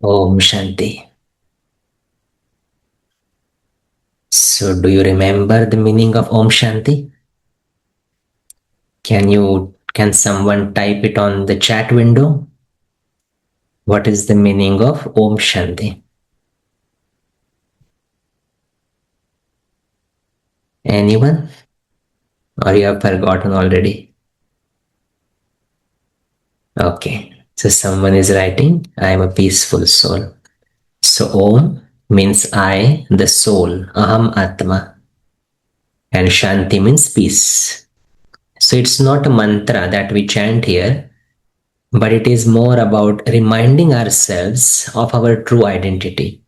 Om Shanti. So, do you remember the meaning of Om Shanti? Can someone type it on the chat window? What is the meaning of Om Shanti? Anyone? Or you have forgotten already? Okay. So someone is writing, I am a peaceful soul. So Om means I, the soul, Aham Atma. And Shanti means peace. So it's not a mantra that we chant here, but it is more about reminding ourselves of our true identity.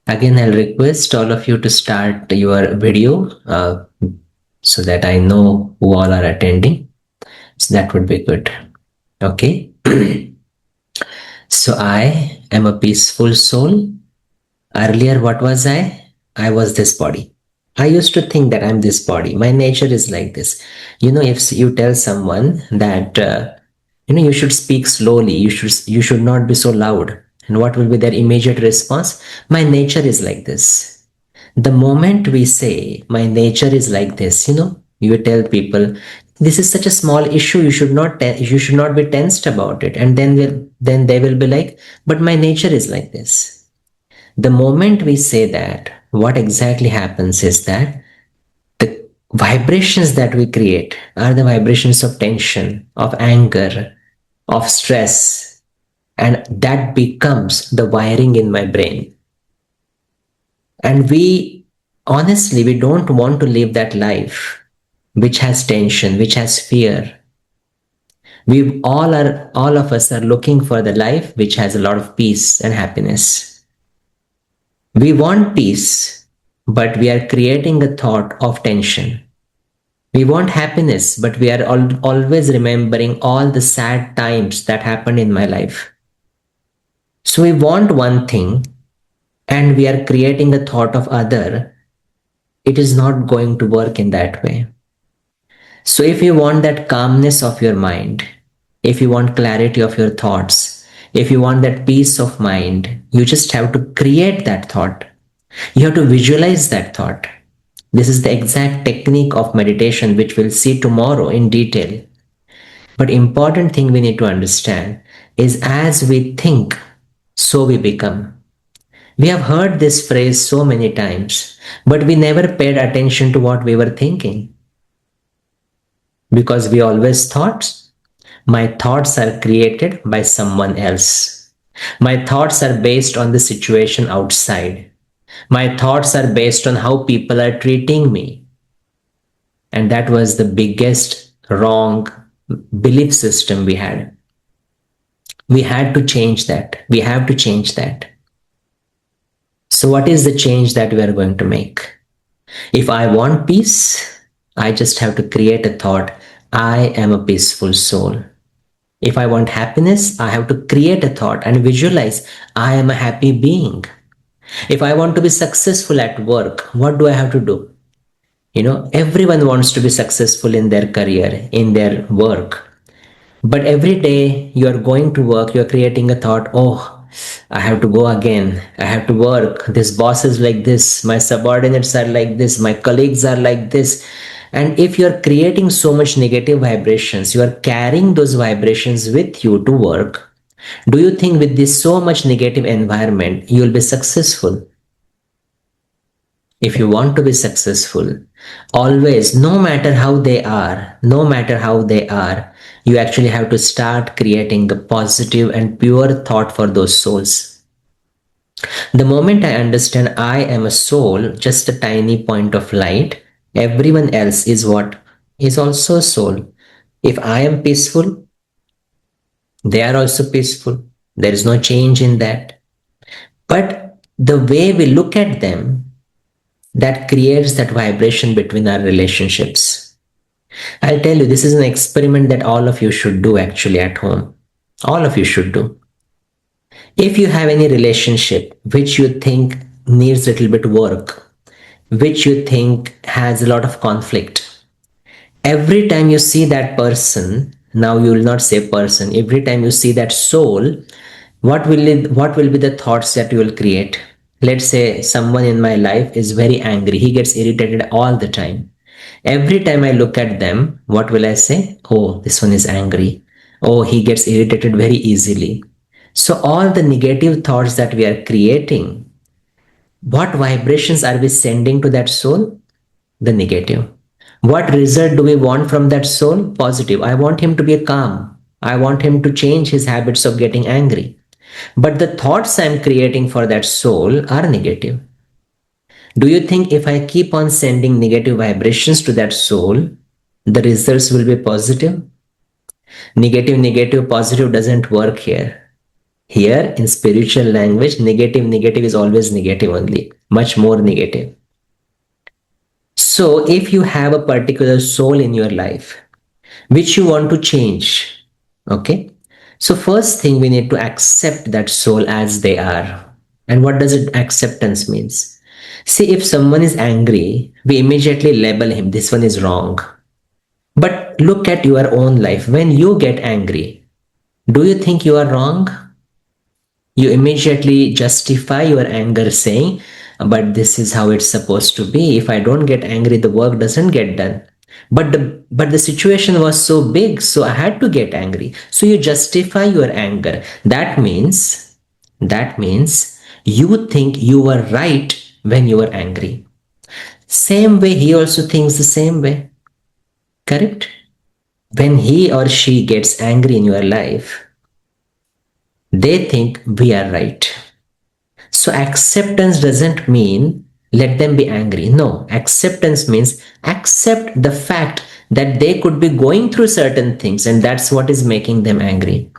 Again, I'll request all of you to start your video so that I know who all are attending. So that would be good. Okay. So I am a peaceful soul. Earlier, what was I? I was this body. I used to think that I'm this body. My nature is like this. If you tell someone that you should speak slowly, you should not be so loud. And what will be their immediate response? My nature is like this. The moment we say my nature is like this, you tell people this is such a small issue, you should not be tensed about it, and then they will be like, but my nature is like this. The moment we say that, what exactly happens is that the vibrations that we create are the vibrations of tension, of anger, of stress, and that becomes the wiring in my brain. And we don't want to live that life which has tension, which has fear. All of us are looking for the life which has a lot of peace and happiness. We want peace, but we are creating a thought of tension. We want happiness, but we are always remembering all the sad times that happened in my life. So we want one thing and we are creating a thought of other. It is not going to work in that way. So if you want that calmness of your mind, if you want clarity of your thoughts, if you want that peace of mind, you just have to create that thought. You have to visualize that thought. This is the exact technique of meditation, which we'll see tomorrow in detail. But important thing we need to understand is as we think, so we become. We have heard this phrase so many times, but we never paid attention to what we were thinking. Because we always thought, my thoughts are created by someone else. My thoughts are based on the situation outside. My thoughts are based on how people are treating me. And that was the biggest wrong belief system we had. We had to change that. We have to change that. So, what is the change that we are going to make? If I want peace, I just have to create a thought, I am a peaceful soul. If I want happiness, I have to create a thought and visualize, I am a happy being. If I want to be successful at work, what do I have to do? Everyone wants to be successful in their career, in their work. But every day you are going to work, you're creating a thought, oh, I have to go again. I have to work. This boss is like this. My subordinates are like this. My colleagues are like this. And if you're creating so much negative vibrations, you are carrying those vibrations with you to work. Do you think with this so much negative environment, you will be successful? If you want to be successful, always, no matter how they are, you actually have to start creating the positive and pure thought for those souls. The moment I understand I am a soul, just a tiny point of light, everyone else is what? Is also a soul. If I am peaceful, they are also peaceful. There is no change in that. But the way we look at them, that creates that vibration between our relationships. I'll tell you, this is an experiment that all of you should do actually at home. All of you should do. If you have any relationship which you think needs a little bit work, which you think has a lot of conflict, every time you see that person, now you will not say person, every time you see that soul, What will be the thoughts that you will create? Let's say someone in my life is very angry. He gets irritated all the time. Every time I look at them, what will I say? Oh, this one is angry. Oh, he gets irritated very easily. So all the negative thoughts that we are creating, what vibrations are we sending to that soul? The negative. What result do we want from that soul? Positive. I want him to be calm. I want him to change his habits of getting angry. But the thoughts I'm creating for that soul are negative. Do you think if I keep on sending negative vibrations to that soul, the results will be positive? Negative, negative, positive doesn't work here. Here in spiritual language, negative, negative is always negative only, much more negative. So if you have a particular soul in your life, which you want to change, okay? So first thing we need to accept that soul as they are. And what does it acceptance means? See, if someone is angry, we immediately label him, this one is wrong. But look at your own life. When you get angry, do you think you are wrong? You immediately justify your anger saying, but this is how it's supposed to be. If I don't get angry, the work doesn't get done. But the situation was so big, so I had to get angry. So you justify your anger. That means you think you were right when you were angry. Same way, he also thinks the same way. Correct? When he or she gets angry in your life, they think we are right. So acceptance doesn't mean let them be angry. No, acceptance means accept the fact that they could be going through certain things and that's what is making them angry.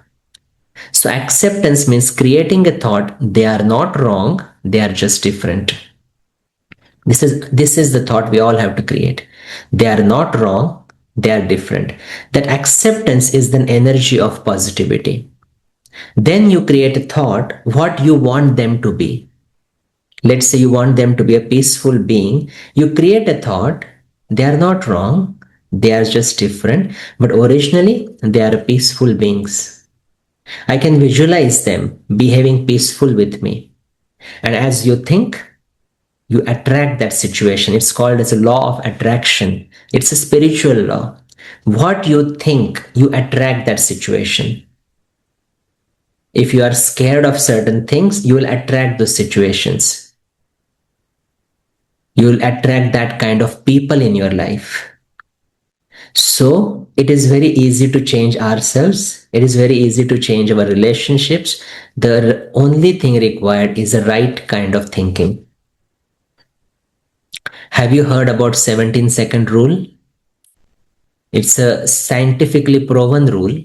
So acceptance means creating a thought, they are not wrong, they are just different. This is the thought we all have to create. They are not wrong, they are different. That acceptance is the energy of positivity. Then you create a thought what you want them to be. Let's say you want them to be a peaceful being. You create a thought, they are not wrong, they are just different, but originally they are peaceful beings. I can visualize them behaving peaceful with me. And as you think, you attract that situation. It's called as a law of attraction. It's a spiritual law. What you think, you attract that situation. If you are scared of certain things, you will attract those situations. You will attract that kind of people in your life. So it is very easy to change ourselves. It is very easy to change our relationships. The only thing required is the right kind of thinking. Have you heard about 17-second rule? It's a scientifically proven rule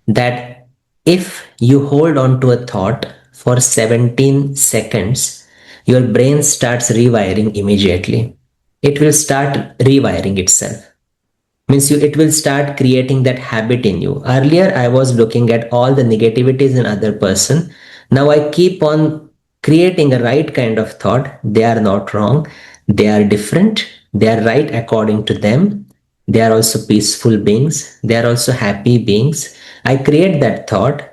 that if you hold on to a thought for 17 seconds, your brain starts rewiring immediately. It will start rewiring itself. Means it will start creating that habit in you. Earlier, I was looking at all the negativities in other person. Now I keep on creating a right kind of thought. They are not wrong. They are different. They are right according to them. They are also peaceful beings. They are also happy beings. I create that thought.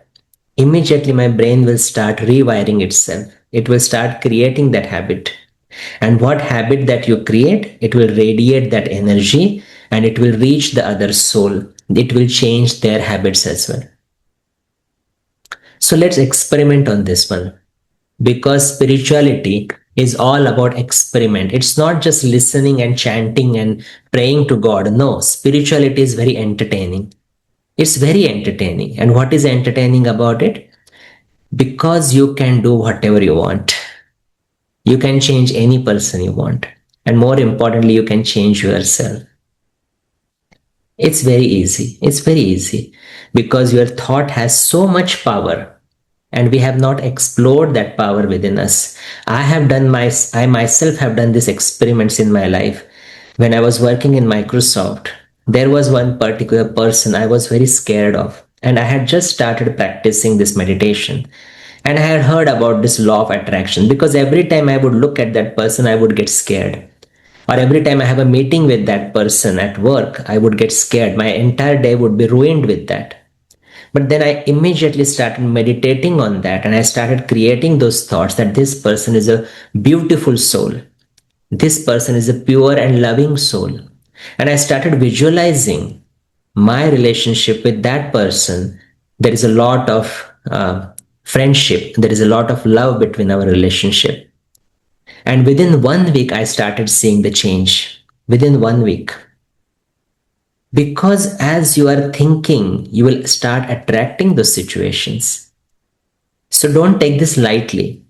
Immediately my brain will start rewiring itself. It will start creating that habit. And what habit that you create, it will radiate that energy and it will reach the other soul. It will change their habits as well. So let's experiment on this one. Because spirituality is all about experiment. It's not just listening and chanting and praying to God. No, spirituality is very entertaining. It's very entertaining. And what is entertaining about it? Because you can do whatever you want. You can change any person you want. And more importantly, you can change yourself. It's very easy. It's very easy because your thought has so much power and we have not explored that power within us. I myself have done these experiments in my life. When I was working in Microsoft, there was one particular person I was very scared of, and I had just started practicing this meditation. And I had heard about this law of attraction because every time I would look at that person, I would get scared. Or every time I have a meeting with that person at work, I would get scared. My entire day would be ruined with that. But then I immediately started meditating on that, and I started creating those thoughts that this person is a beautiful soul. This person is a pure and loving soul. And I started visualizing my relationship with that person. There is a lot of friendship, there is a lot of love between our relationship. And within 1 week, I started seeing the change. Within 1 week. Because as you are thinking, you will start attracting those situations. So don't take this lightly.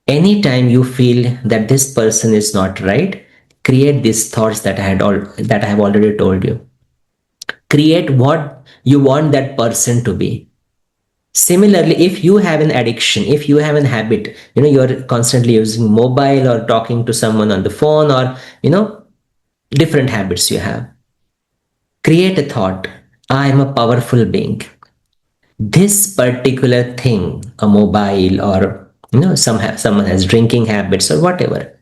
Anytime you feel that this person is not right, create these thoughts that I have already told you. Create what you want that person to be. Similarly, if you have an addiction, if you have an habit, you're constantly using mobile or talking to someone on the phone, or different habits you have, create a thought: I am a powerful being. This particular thing, a mobile, or someone has drinking habits or whatever,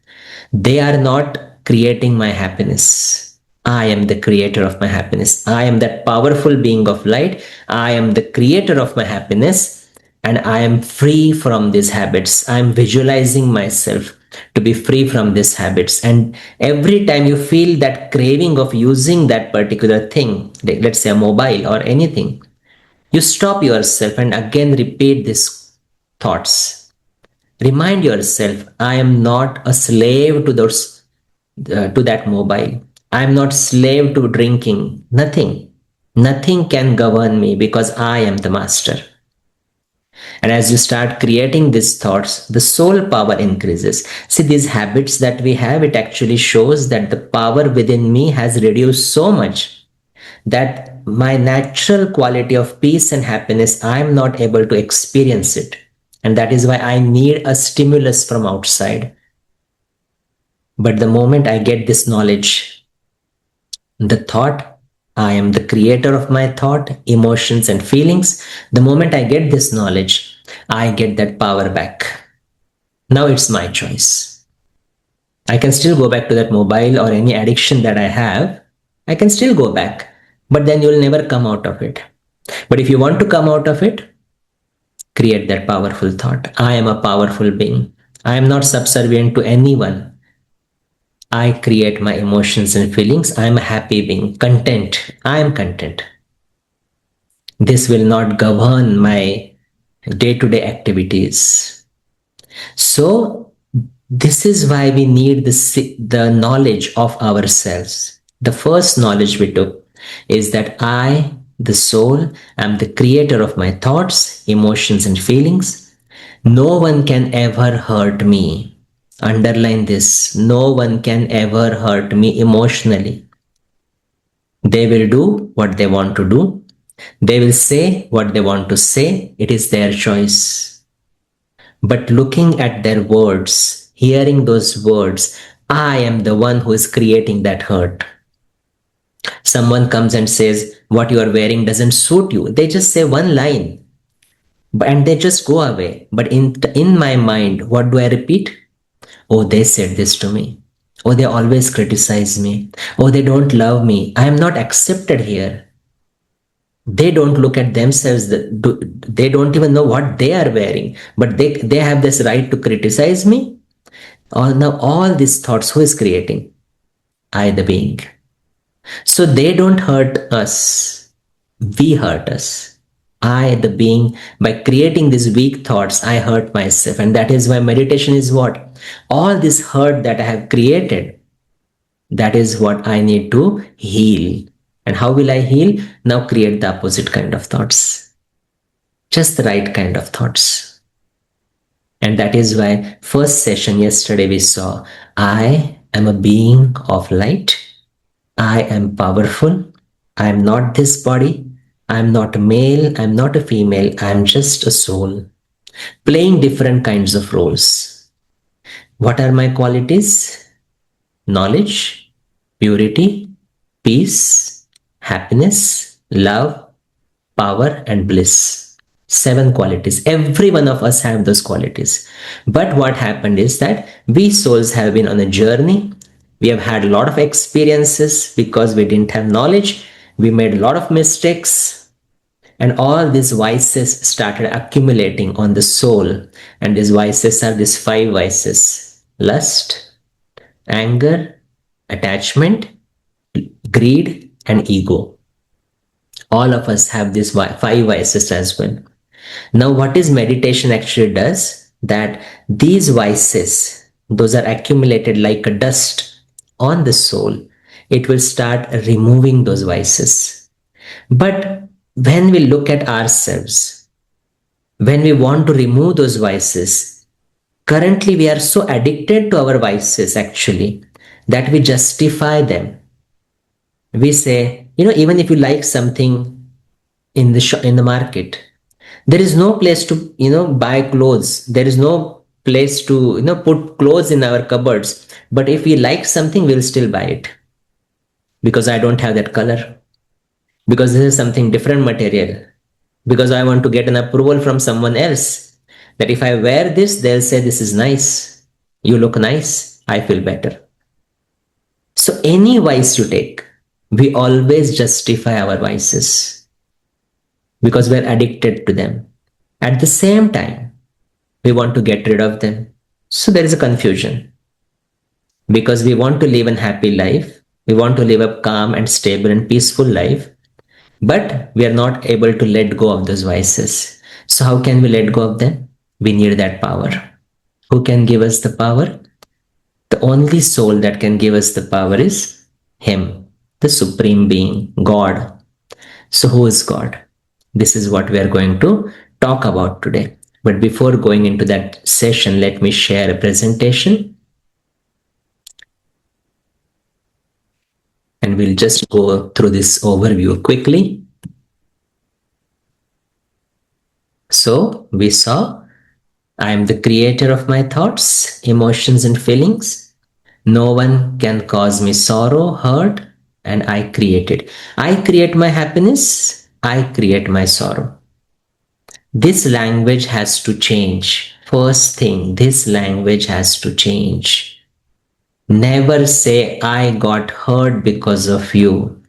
they are not creating my happiness. I am the creator of my happiness. I am that powerful being of light. I am the creator of my happiness, and I am free from these habits. I am visualizing myself to be free from these habits. And every time you feel that craving of using that particular thing, let's say a mobile or anything, you stop yourself and again repeat these thoughts. Remind yourself, I am not a slave to that mobile. I am not slave to drinking. Nothing can govern me because I am the master. And as you start creating these thoughts, the soul power increases. See, these habits that we have, it actually shows that the power within me has reduced so much that my natural quality of peace and happiness, I am not able to experience it. And that is why I need a stimulus from outside. But the moment I get this knowledge, the thought, I am the creator of my thought, emotions, and feelings. The moment I get this knowledge, I get that power back. Now it's my choice. I can still go back to that mobile or any addiction that I have. I can still go back, but then you'll never come out of it. But if you want to come out of it, create that powerful thought. I am a powerful being. I am not subservient to anyone. I create my emotions and feelings. I am a happy being, content. I am content. This will not govern my day-to-day activities. So this is why we need the knowledge of ourselves. The first knowledge we took is that I, the soul, am the creator of my thoughts, emotions, and feelings. No one can ever hurt me. Underline this. No one can ever hurt me emotionally. They will do what they want to do. They will say what they want to say. It is their choice. But looking at their words, hearing those words, I am the one who is creating that hurt. Someone comes and says, what you are wearing doesn't suit you. They just say one line and they just go away. But in my mind, what do I repeat? Oh, they said this to me. Oh, they always criticize me. Oh, they don't love me. I am not accepted here. They don't look at themselves. They don't even know what they are wearing. But they have this right to criticize me. Now all these thoughts, who is creating? I, the being. So they don't hurt us. We hurt us. I, the being, by creating these weak thoughts, I hurt myself. And that is why meditation is what? All this hurt that I have created, that is what I need to heal. And how will I heal? Now create the opposite kind of thoughts. Just the right kind of thoughts. And that is why first session yesterday we saw, I am a being of light. I am powerful. I am not this body. I am not a male. I am not a female. I am just a soul playing different kinds of roles. What are my qualities? Knowledge, purity, peace, happiness, love, power, and bliss. 7 qualities. Every one of us have those qualities. But what happened is that we souls have been on a journey. We have had a lot of experiences because we didn't have knowledge. We made a lot of mistakes. And all these vices started accumulating on the soul. And these vices are these 5 vices: lust, anger, attachment, greed, and ego. All of us have these 5 vices as well. Now, what is meditation actually does? That these vices, those are accumulated like a dust on the soul. It will start removing those vices. But when we look at ourselves, when we want to remove those vices, currently we are so addicted to our vices actually that we justify them. We say, even if you like something in the market, there is no place to buy clothes. There is no place to put clothes in our cupboards. But if we like something, we'll still buy it because I don't have that color, because this is something different material, because I want to get an approval from someone else that if I wear this, they'll say this is nice, you look nice, I feel better. So any vice you take, we always justify our vices because we're addicted to them. At the same time, we want to get rid of them. So there is a confusion because we want to live a happy life. We want to live a calm and stable and peaceful life, but we are not able to let go of those vices. So how can we let go of them? We need that power. Who can give us the power? The only soul that can give us the power is Him, the Supreme Being, God. So who is God? This is what we are going to talk about today. But before going into that session, let me share a presentation. And we'll just go through this overview quickly. So we saw, I am the creator of my thoughts, emotions, and feelings. No one can cause me sorrow, hurt, and I create it. I create my happiness. I create my sorrow. This language has to change. First thing, this language has to change. Never say, I got hurt because of you.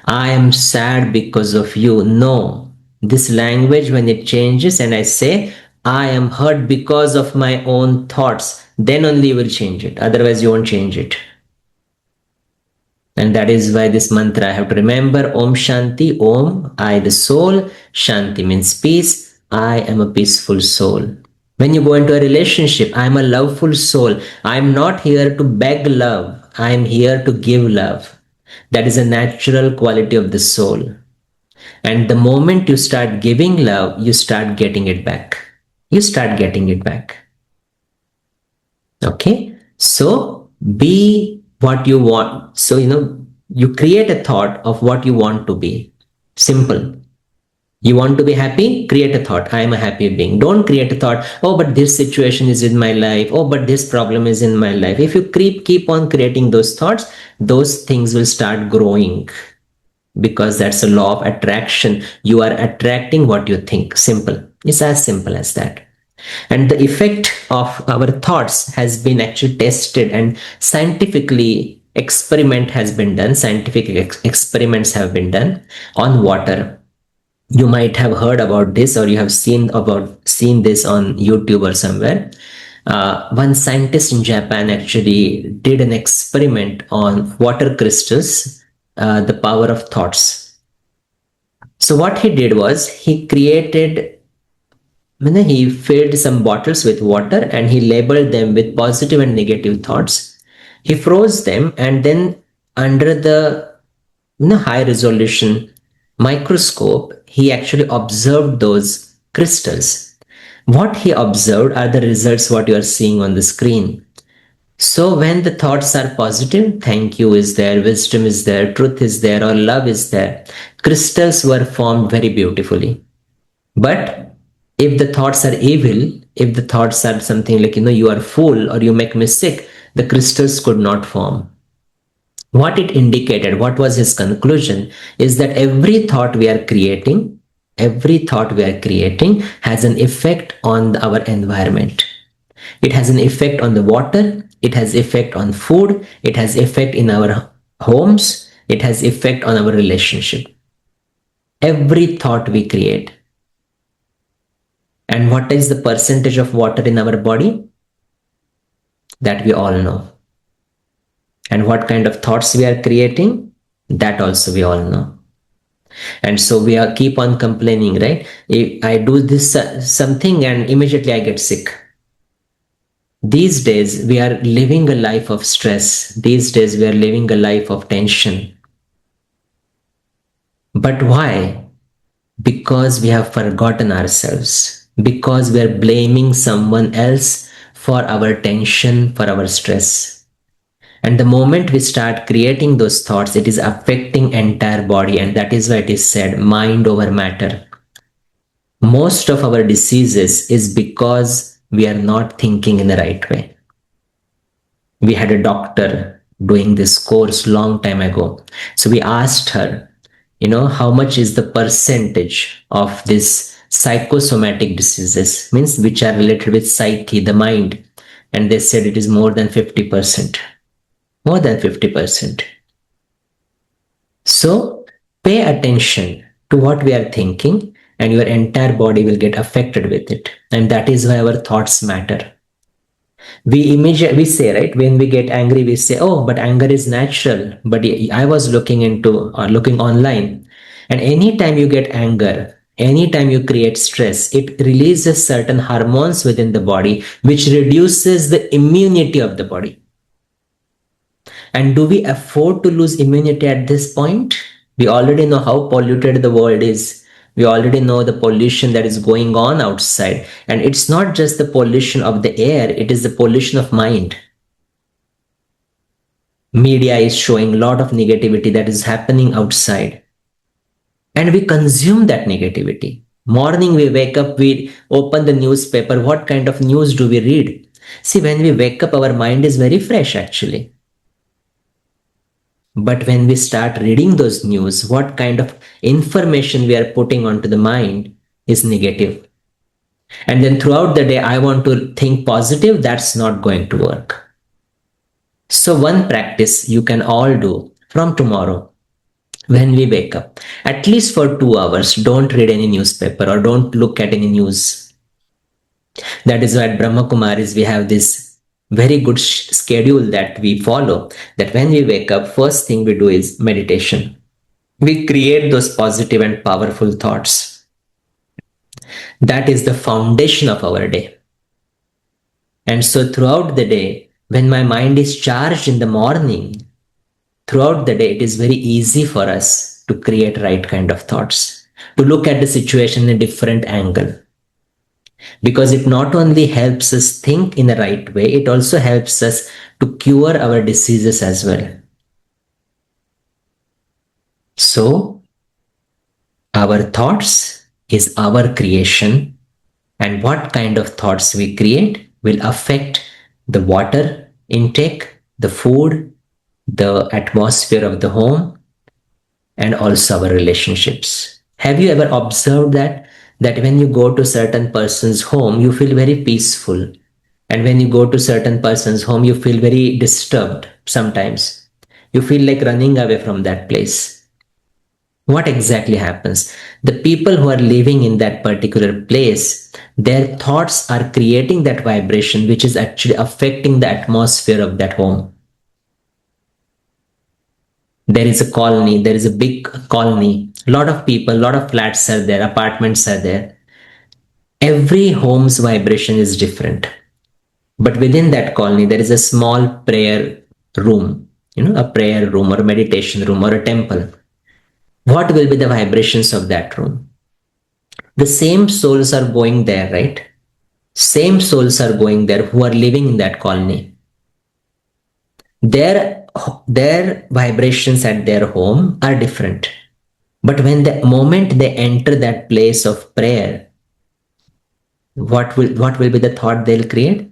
I am sad because of you. No. This language, when it changes and I say, I am hurt because of my own thoughts, then only you will change it. Otherwise, you won't change it. And that is why this mantra I have to remember. Om Shanti. Om, I the soul. Shanti means peace. I am a peaceful soul. When you go into a relationship, I am a loveful soul. I am not here to beg love. I am here to give love. That is a natural quality of the soul. And the moment you start giving love, you start getting it back. You start getting it back. Okay? So be what you want. So, you create a thought of what you want to be. Simple. You want to be happy? Create a thought. I am a happy being. Don't create a thought, oh, but this situation is in my life. Oh, but this problem is in my life. If you keep on creating those thoughts, those things will start growing, because that's a law of attraction. You are attracting what you think. Simple. It's as simple as that. And the effect of our thoughts has been actually tested, and scientifically experiment has been done. Scientific experiments have been done on water. You might have heard about this, or you have seen this on YouTube or somewhere. One scientist in Japan actually did an experiment on water crystals, the power of thoughts. So what he did was he filled some bottles with water and he labeled them with positive and negative thoughts. He froze them, and then under the high resolution microscope, he actually observed those crystals. What he observed are the results what you are seeing on the screen. So when the thoughts are positive, thank you is there, wisdom is there, truth is there, or love is there, crystals were formed very beautifully. But if the thoughts are evil, if the thoughts are something like, you are fool or you make mistake, the crystals could not form. What it indicated, what was his conclusion, is that every thought we are creating has an effect on our environment. It has an effect on the water, it has effect on food, it has effect in our homes, it has effect on our relationship. Every thought we create. And what is the percentage of water in our body? That we all know. And what kind of thoughts we are creating? That also we all know. And so we are keep on complaining, right? If I do this something and immediately I get sick. These days we are living a life of stress. These days we are living a life of tension. But why? Because we have forgotten ourselves. Because we are blaming someone else for our tension, for our stress. And the moment we start creating those thoughts, it is affecting entire body. And that is why it is said mind over matter. Most of our diseases is because we are not thinking in the right way. We had a doctor doing this course long time ago. So we asked her, how much is the percentage of this psychosomatic diseases, means which are related with psyche, the mind. And they said it is more than 50%. More than 50%. So pay attention to what we are thinking, and your entire body will get affected with it. And that is why our thoughts matter. We say, right, when we get angry, we say, oh, but anger is natural. But I was looking online, and anytime you get anger, anytime you create stress, it releases certain hormones within the body, which reduces the immunity of the body. And do we afford to lose immunity at this point? We already know how polluted the world is. We already know the pollution that is going on outside. And it's not just the pollution of the air, it is the pollution of mind. Media is showing a lot of negativity that is happening outside. And we consume that negativity. Morning we wake up, we open the newspaper. What kind of news do we read? See, when we wake up, our mind is very fresh actually. But when we start reading those news, what kind of information we are putting onto the mind is negative. And then throughout the day, I want to think positive. That's not going to work. So one practice you can all do from tomorrow, when we wake up, at least for 2 hours, don't read any newspaper or don't look at any news. That is why at Brahma Kumaris, we have this very good schedule that we follow, that when we wake up, first thing we do is meditation. We create those positive and powerful thoughts. That is the foundation of our day. And so throughout the day, when my mind is charged in the morning, throughout the day, it is very easy for us to create right kind of thoughts, to look at the situation in a different angle. Because it not only helps us think in the right way, it also helps us to cure our diseases as well. So, our thoughts is our creation, and what kind of thoughts we create will affect the water intake, the food, the atmosphere of the home, and also our relationships. Have you ever observed that when you go to certain person's home, you feel very peaceful, and when you go to certain person's home, you feel very disturbed sometimes. You feel like running away from that place. What exactly happens? The people who are living in that particular place, their thoughts are creating that vibration, which is actually affecting the atmosphere of that home. There is a colony, there is a big colony, a lot of people, a lot of flats are there, apartments are there. Every home's vibration is different. But within that colony, there is a small prayer room, a prayer room or a meditation room or a temple. What will be the vibrations of that room? The same souls are going there, right? Same souls are going there who are living in that colony. Their vibrations at their home are different. But when the moment they enter that place of prayer, what will be the thought they'll create?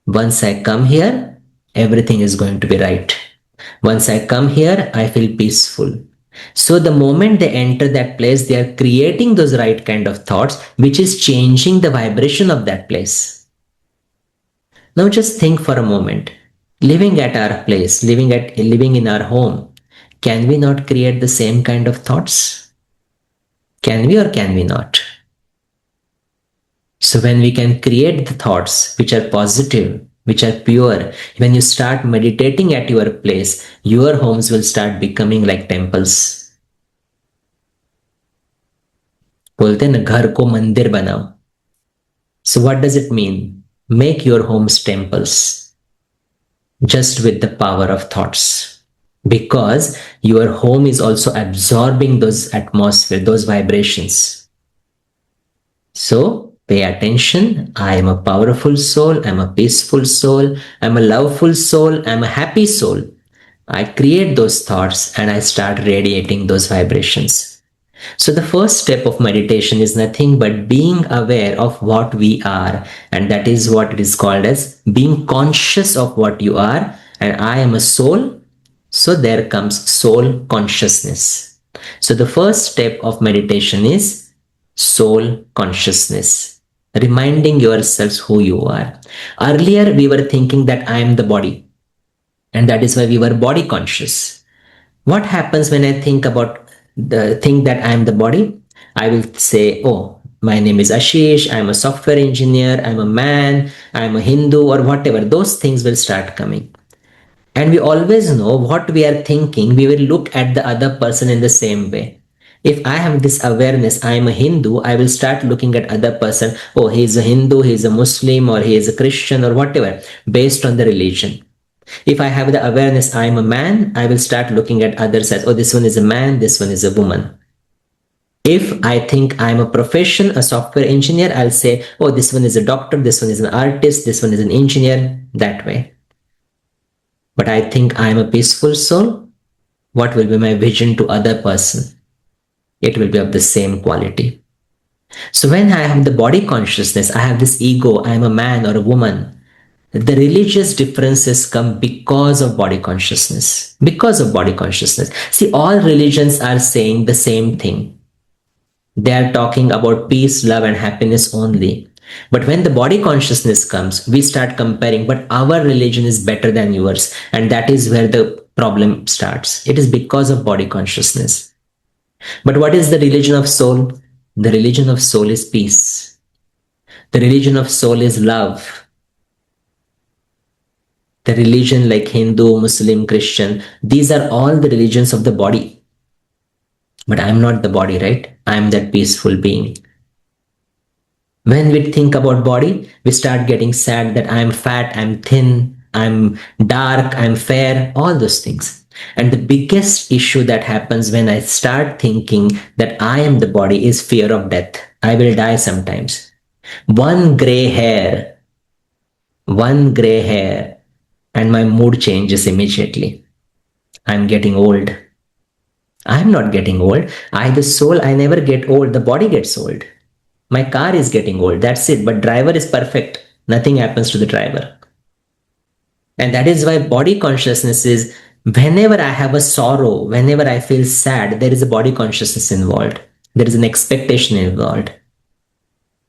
Once I come here, everything is going to be right. Once I come here, I feel peaceful. So the moment they enter that place, they are creating those right kind of thoughts, which is changing the vibration of that place. Now just think for a moment. Living at our place, living in our home, can we not create the same kind of thoughts? Can we or can we not? So when we can create the thoughts which are positive, which are pure, when you start meditating at your place, your homes will start becoming like temples. बोलते हैं ना, घर को मंदिर बनाओ. So what does it mean? Make your homes temples just with the power of thoughts. Because your home is also absorbing those atmosphere, those vibrations. So pay attention. I am a powerful soul. I'm a peaceful soul. I'm a loveful soul. I'm a happy soul. I create those thoughts and I start radiating those vibrations. So the first step of meditation is nothing but being aware of what we are. And that is what it is called as being conscious of what you are. And I am a soul. So there comes soul consciousness. So the first step of meditation is soul consciousness. Reminding yourselves who you are. Earlier we were thinking that I am the body. And that is why we were body conscious. What happens when I think that I am the body? I will say, oh, my name is Ashish, I'm a software engineer, I'm a man, I'm a Hindu, or whatever. Those things will start coming. And we always know what we are thinking, we will look at the other person in the same way. If I have this awareness, I am a Hindu, I will start looking at other person, oh, he is a Hindu, he is a Muslim, or he is a Christian, or whatever, based on the religion. If I have the awareness I am a man, I will start looking at others as, oh, this one is a man, this one is a woman. If I think I'm a profession, a software engineer, I'll say, oh, this one is a doctor, this one is an artist, this one is an engineer, that way. But I think I'm a peaceful soul. What will be my vision to other person? It will be of the same quality. So when I have the body consciousness, I have this ego, I'm a man or a woman. The religious differences come because of body consciousness. Because of body consciousness. See, all religions are saying the same thing. They are talking about peace, love, and happiness only. But when the body consciousness comes, we start comparing, but our religion is better than yours. And that is where the problem starts. It is because of body consciousness. But what is the religion of soul? The religion of soul is peace. The religion of soul is love. The religion like Hindu, Muslim, Christian, these are all the religions of the body. But I'm not the body, right? I'm that peaceful being. When we think about body, we start getting sad that I'm fat, I'm thin, I'm dark, I'm fair, all those things. And the biggest issue that happens when I start thinking that I am the body is fear of death. I will die sometimes. One gray hair, and my mood changes immediately. I'm getting old. I'm not getting old. The soul, I never get old. The body gets old. My car is getting old. That's it. But driver is perfect. Nothing happens to the driver. And that is why body consciousness is, whenever I have a sorrow, whenever I feel sad, there is a body consciousness involved. There is an expectation involved.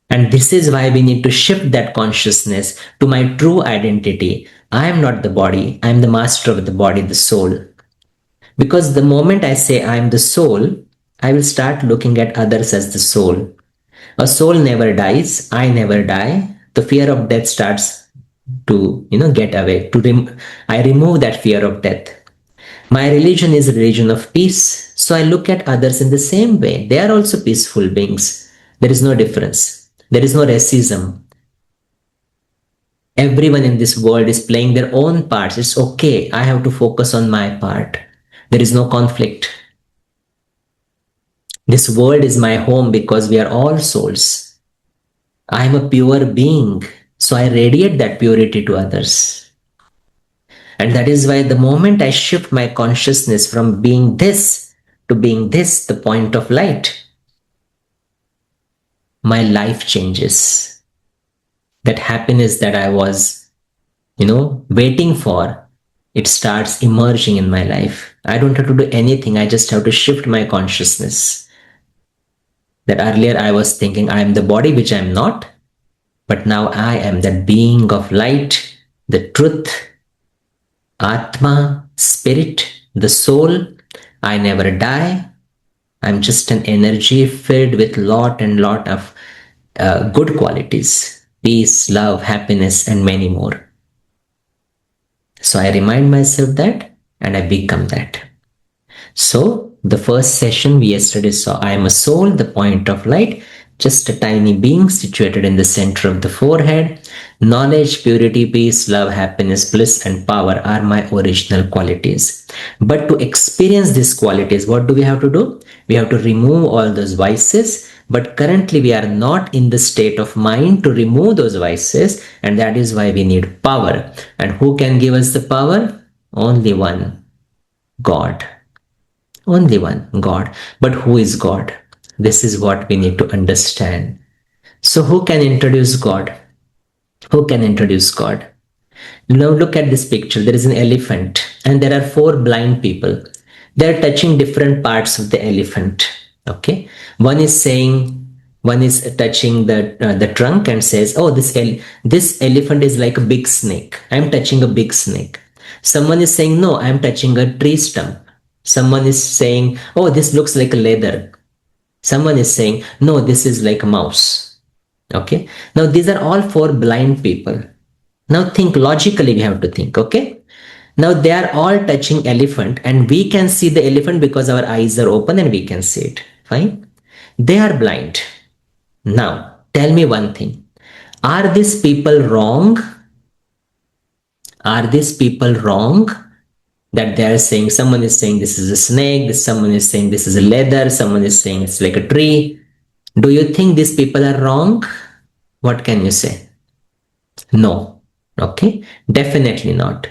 And this is why we need to shift that consciousness to my true identity. I am not the body. I am the master of the body, the soul. Because the moment I say I am the soul, I will start looking at others as the soul. A soul never dies. I never die. The fear of death starts to, get away. I remove that fear of death. My religion is a religion of peace. So I look at others in the same way. They are also peaceful beings. There is no difference. There is no racism. Everyone in this world is playing their own parts. It's okay. I have to focus on my part. There is no conflict. This world is my home because we are all souls. I am a pure being. So I radiate that purity to others. And that is why the moment I shift my consciousness from being this to being this, the point of light, my life changes. That happiness that I was, waiting for, it starts emerging in my life. I don't have to do anything. I just have to shift my consciousness. That earlier I was thinking I am the body, which I am not. But now I am that being of light, the truth, Atma, spirit, the soul. I never die. I'm just an energy filled with lot and lot of good qualities, peace, love, happiness, and many more. So I remind myself that and I become that. So the first session we yesterday saw, I am a soul, the point of light, just a tiny being situated in the center of the forehead. Knowledge, purity, peace, love, happiness, bliss, and power are my original qualities. But to experience these qualities, what do we have to do? We have to remove all those vices. But currently, we are not in the state of mind to remove those vices, and that is why we need power. And who can give us the power? Only one, God. Only one, God. But who is God? This is what we need to understand. So, who can introduce God? Who can introduce God? Now, look at this picture. There is an elephant, and there are four blind people. They are touching different parts of the elephant. Okay, one is touching the trunk and says, "Oh, this elephant is like a big snake. I am touching a big snake." Someone is saying, "No, I am touching a tree stump." Someone is saying, "Oh, this looks like a leather." Someone is saying, "No, this is like a mouse." Okay. Now, these are all four blind people. Now, think logically, we have to think. Okay. Now, they are all touching elephant and we can see the elephant because our eyes are open and we can see it. Fine. They are blind. Now, tell me one thing. Are these people wrong? Are these people wrong? That they are saying, someone is saying this is a snake, someone is saying this is a leather, someone is saying it's like a tree. Do you think these people are wrong? What can you say? No. Okay, definitely not.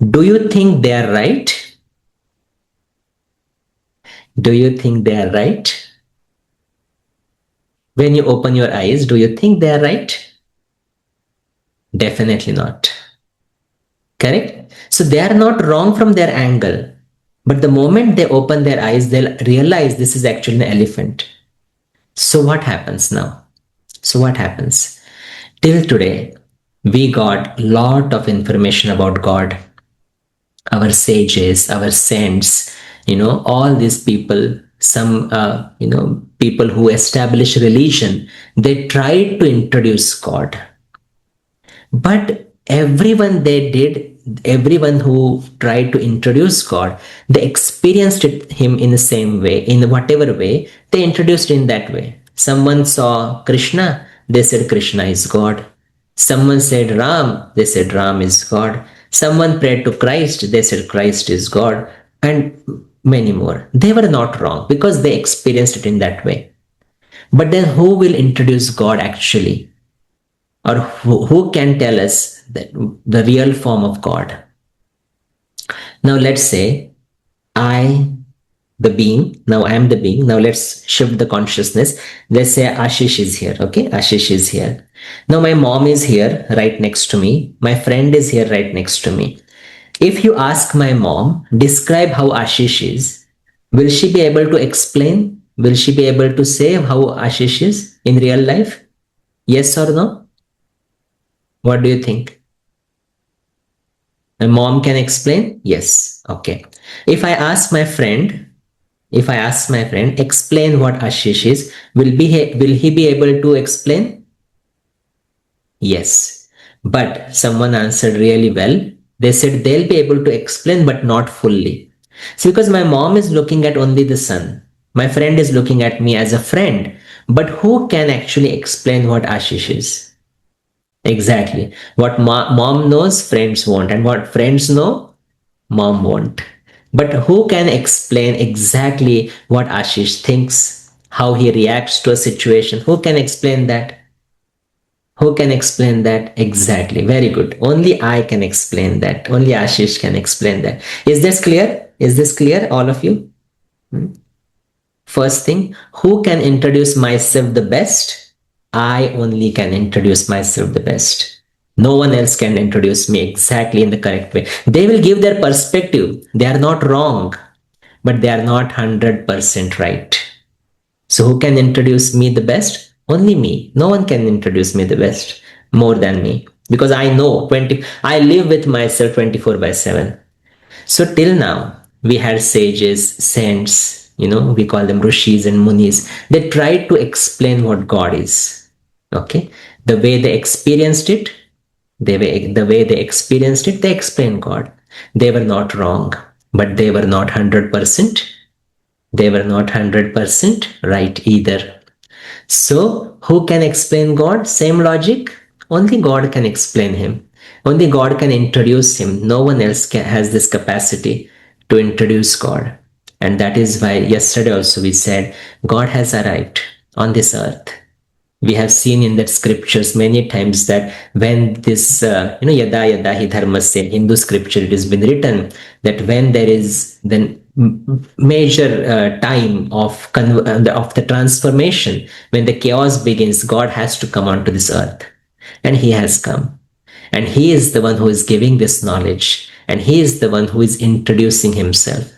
Do you think they are right? Do you think they are right? When you open your eyes, do you think they are right? Definitely not. Correct? So they are not wrong from their angle. But the moment they open their eyes, they'll realize this is actually an elephant. So what happens now? So what happens? Till today, we got a lot of information about God. Our sages, our saints, all these people, some, people who establish religion, they tried to introduce God. But everyone who tried to introduce God, they experienced him in the same way, in whatever way, they introduced in that way. Someone saw Krishna, they said Krishna is God. Someone said Ram, they said Ram is God. Someone prayed to Christ, they said Christ is God, and many more. They were not wrong because they experienced it in that way. But then who will introduce God actually? Or who can tell us the real form of God? Now let's say I, the being, now I am the being. Now let's shift the consciousness. Let's say Ashish is here. Okay, Ashish is here. Now my mom is here right next to me. My friend is here right next to me. If you ask my mom, describe how Ashish is, will she be able to explain? Will she be able to say how Ashish is in real life? Yes or no? What do you think? My mom can explain? Yes. Okay. If I ask my friend, explain what Ashish is, will he be able to explain? Yes. But someone answered really well. They said they'll be able to explain, but not fully. So because my mom is looking at only the sun, my friend is looking at me as a friend, but who can actually explain what Ashish is? Exactly. What mom knows, friends won't. And what friends know, mom won't. But who can explain exactly what Ashish thinks, how he reacts to a situation? Who can explain that? Who can explain that? Exactly. Very good. Only I can explain that. Only Ashish can explain that. Is this clear? Is this clear, all of you? First thing, who can introduce myself the best? I only can introduce myself the best. No one else can introduce me exactly in the correct way. They will give their perspective. They are not wrong, but they are not 100% right. So who can introduce me the best? Only me. No one can introduce me the best more than me, because I know I live with myself 24/7. So till now, we had sages, saints, we call them rishis and munis, they tried to explain what God is. Okay, the way they experienced it, they explained God. They were not wrong, but they were not 100%. They were not 100% right either. So, who can explain God? Same logic. Only God can explain him. Only God can introduce him. No one else has this capacity to introduce God. And that is why yesterday also we said God has arrived on this earth. We have seen in the scriptures many times that when this, yada yada hi dharmasya, in Hindu scripture, it has been written that when there is then major time of the transformation, when the chaos begins, God has to come onto this earth, and He has come, and He is the one who is giving this knowledge, and He is the one who is introducing Himself.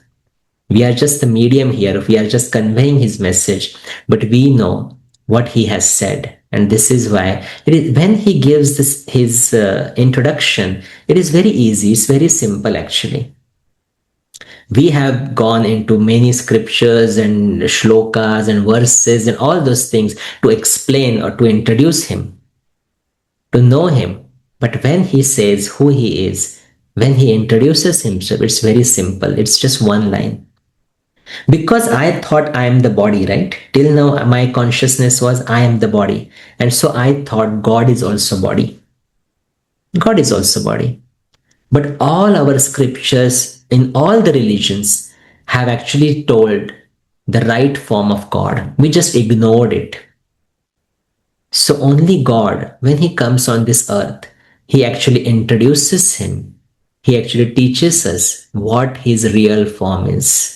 We are just the medium here. We are just conveying his message, but we know what he has said. And this is why when he gives his introduction, it is very easy. It's very simple, actually. We have gone into many scriptures and shlokas and verses and all those things to explain or to introduce him, to know him. But when he says who he is, when he introduces himself, it's very simple. It's just one line. Because I thought I am the body, right? Till now, my consciousness was I am the body. And so I thought God is also body. God is also body. But all our scriptures in all the religions have actually told the right form of God. We just ignored it. So only God, when He comes on this earth, He actually introduces Him. He actually teaches us what His real form is.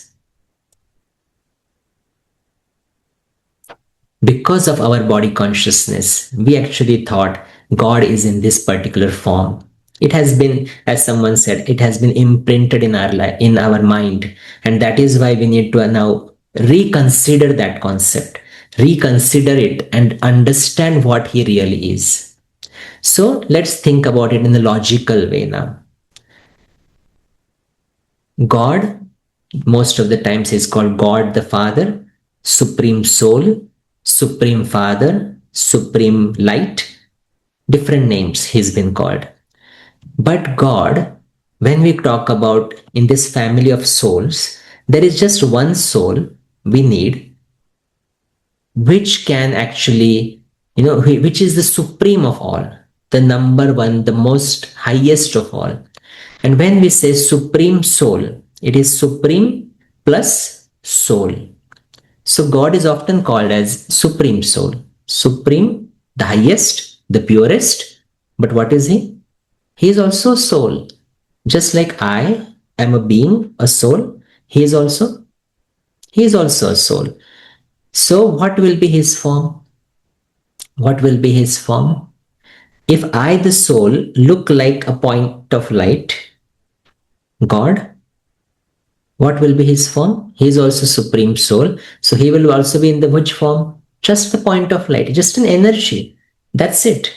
Because of our body consciousness, we actually thought God is in this particular form. It has been, as someone said, it has been imprinted in our life, in our mind. And that is why we need to now reconsider that concept, reconsider it, and understand what He really is. So let's think about it in a logical way now. God, most of the times, is called God the Father, Supreme Soul, Supreme Father, Supreme Light. Different names He's been called. But God, when we talk about in this family of souls, there is just one soul we need, which can actually, which is the supreme of all, the number one, the most highest of all. And when we say supreme soul, it is supreme plus soul. So God is often called as Supreme Soul. Supreme, the highest, the purest. But what is He? He is also soul. Just like I am a being, a soul, He is also a soul. So what will be His form? What will be His form? If I, the soul, look like a point of light, God, what will be His form? He is also Supreme Soul. So He will also be in the which form? Just the point of light, just an energy. That's it.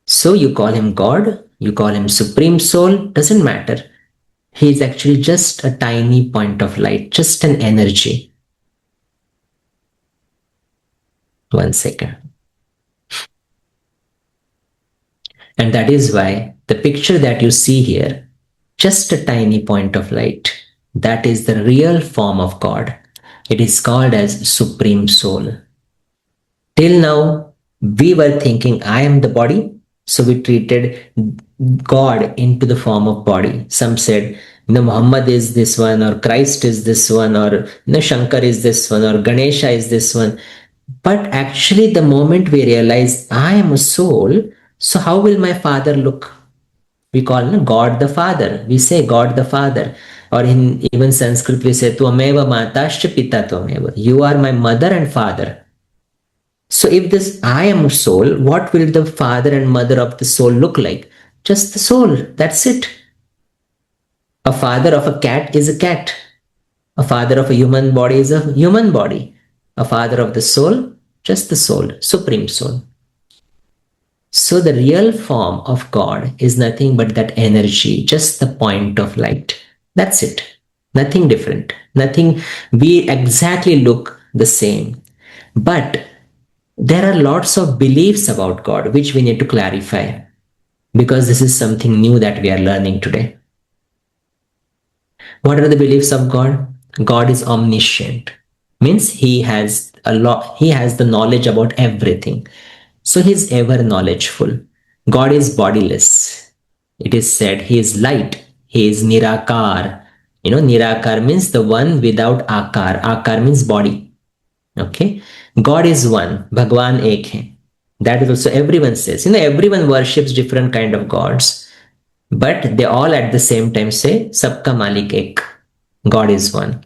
So you call Him God, you call Him Supreme Soul, doesn't matter. He is actually just a tiny point of light, just an energy. 1 second. And that is why the picture that you see here, just a tiny point of light, that is the real form of God. It is called as Supreme Soul. Till now, we were thinking I am the body. So we treated God into the form of body. Some said, Muhammad is this one, or Christ is this one, or Shankar is this one, or Ganesha is this one. But actually, the moment we realize I am a soul, so how will my father look? We call God the Father. We say God the Father. Or in even Sanskrit, we say, Tvameva matascha pita tvameva. You are my mother and father. So if this I am soul, what will the father and mother of the soul look like? Just the soul. That's it. A father of a cat is a cat. A father of a human body is a human body. A father of the soul, just the soul, Supreme Soul. So the real form of God is nothing but that energy, just the point of light. That's it. Nothing different. Nothing. We exactly look the same. But there are lots of beliefs about God which we need to clarify, because this is something new that we are learning today. What are the beliefs of God? God is omniscient. Means he has a lot, he has the knowledge about everything. So he is ever knowledgeful. God is bodiless. It is said he is light. He is nirakar. Nirakar means the one without akar. Akar means body. Okay. God is one. Bhagwan ek hai. That is also everyone says. Everyone worships different kind of gods, but they all at the same time say Sabka Malik Ek. God is one.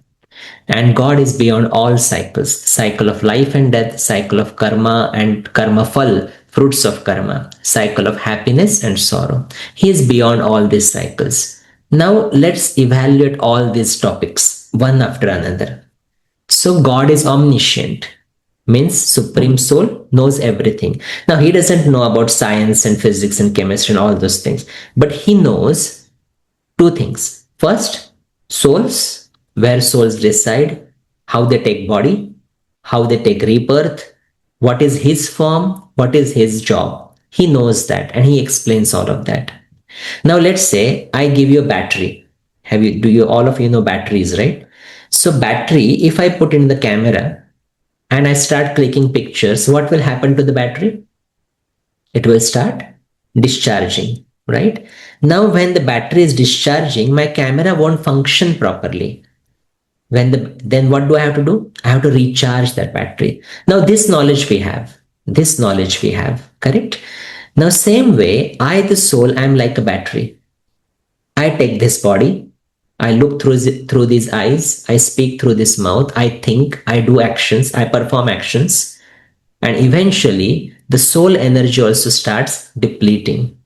And God is beyond all cycles, cycle of life and death, cycle of karma and karma phal, fruits of karma, cycle of happiness and sorrow. He is beyond all these cycles. Now let's evaluate all these topics one after another. So God is omniscient, means supreme soul knows everything. Now he doesn't know about science and physics and chemistry and all those things, but he knows two things. First, souls, where souls reside, how they take body, how they take rebirth, what is his form, what is his job. He knows that and he explains all of that. Now let's say I give you a battery. Do you all of you know batteries, right? So battery, if I put in the camera and I start clicking pictures, what will happen to the battery? It will start discharging, right? Now when the battery is discharging, my camera won't function properly. Then what do I have to do? I have to recharge that battery. Now this knowledge we have. Correct? Now same way, I the soul, I am like a battery. I take this body, I look through these eyes, I speak through this mouth, I think, I do actions, I perform actions, and eventually the soul energy also starts depleting.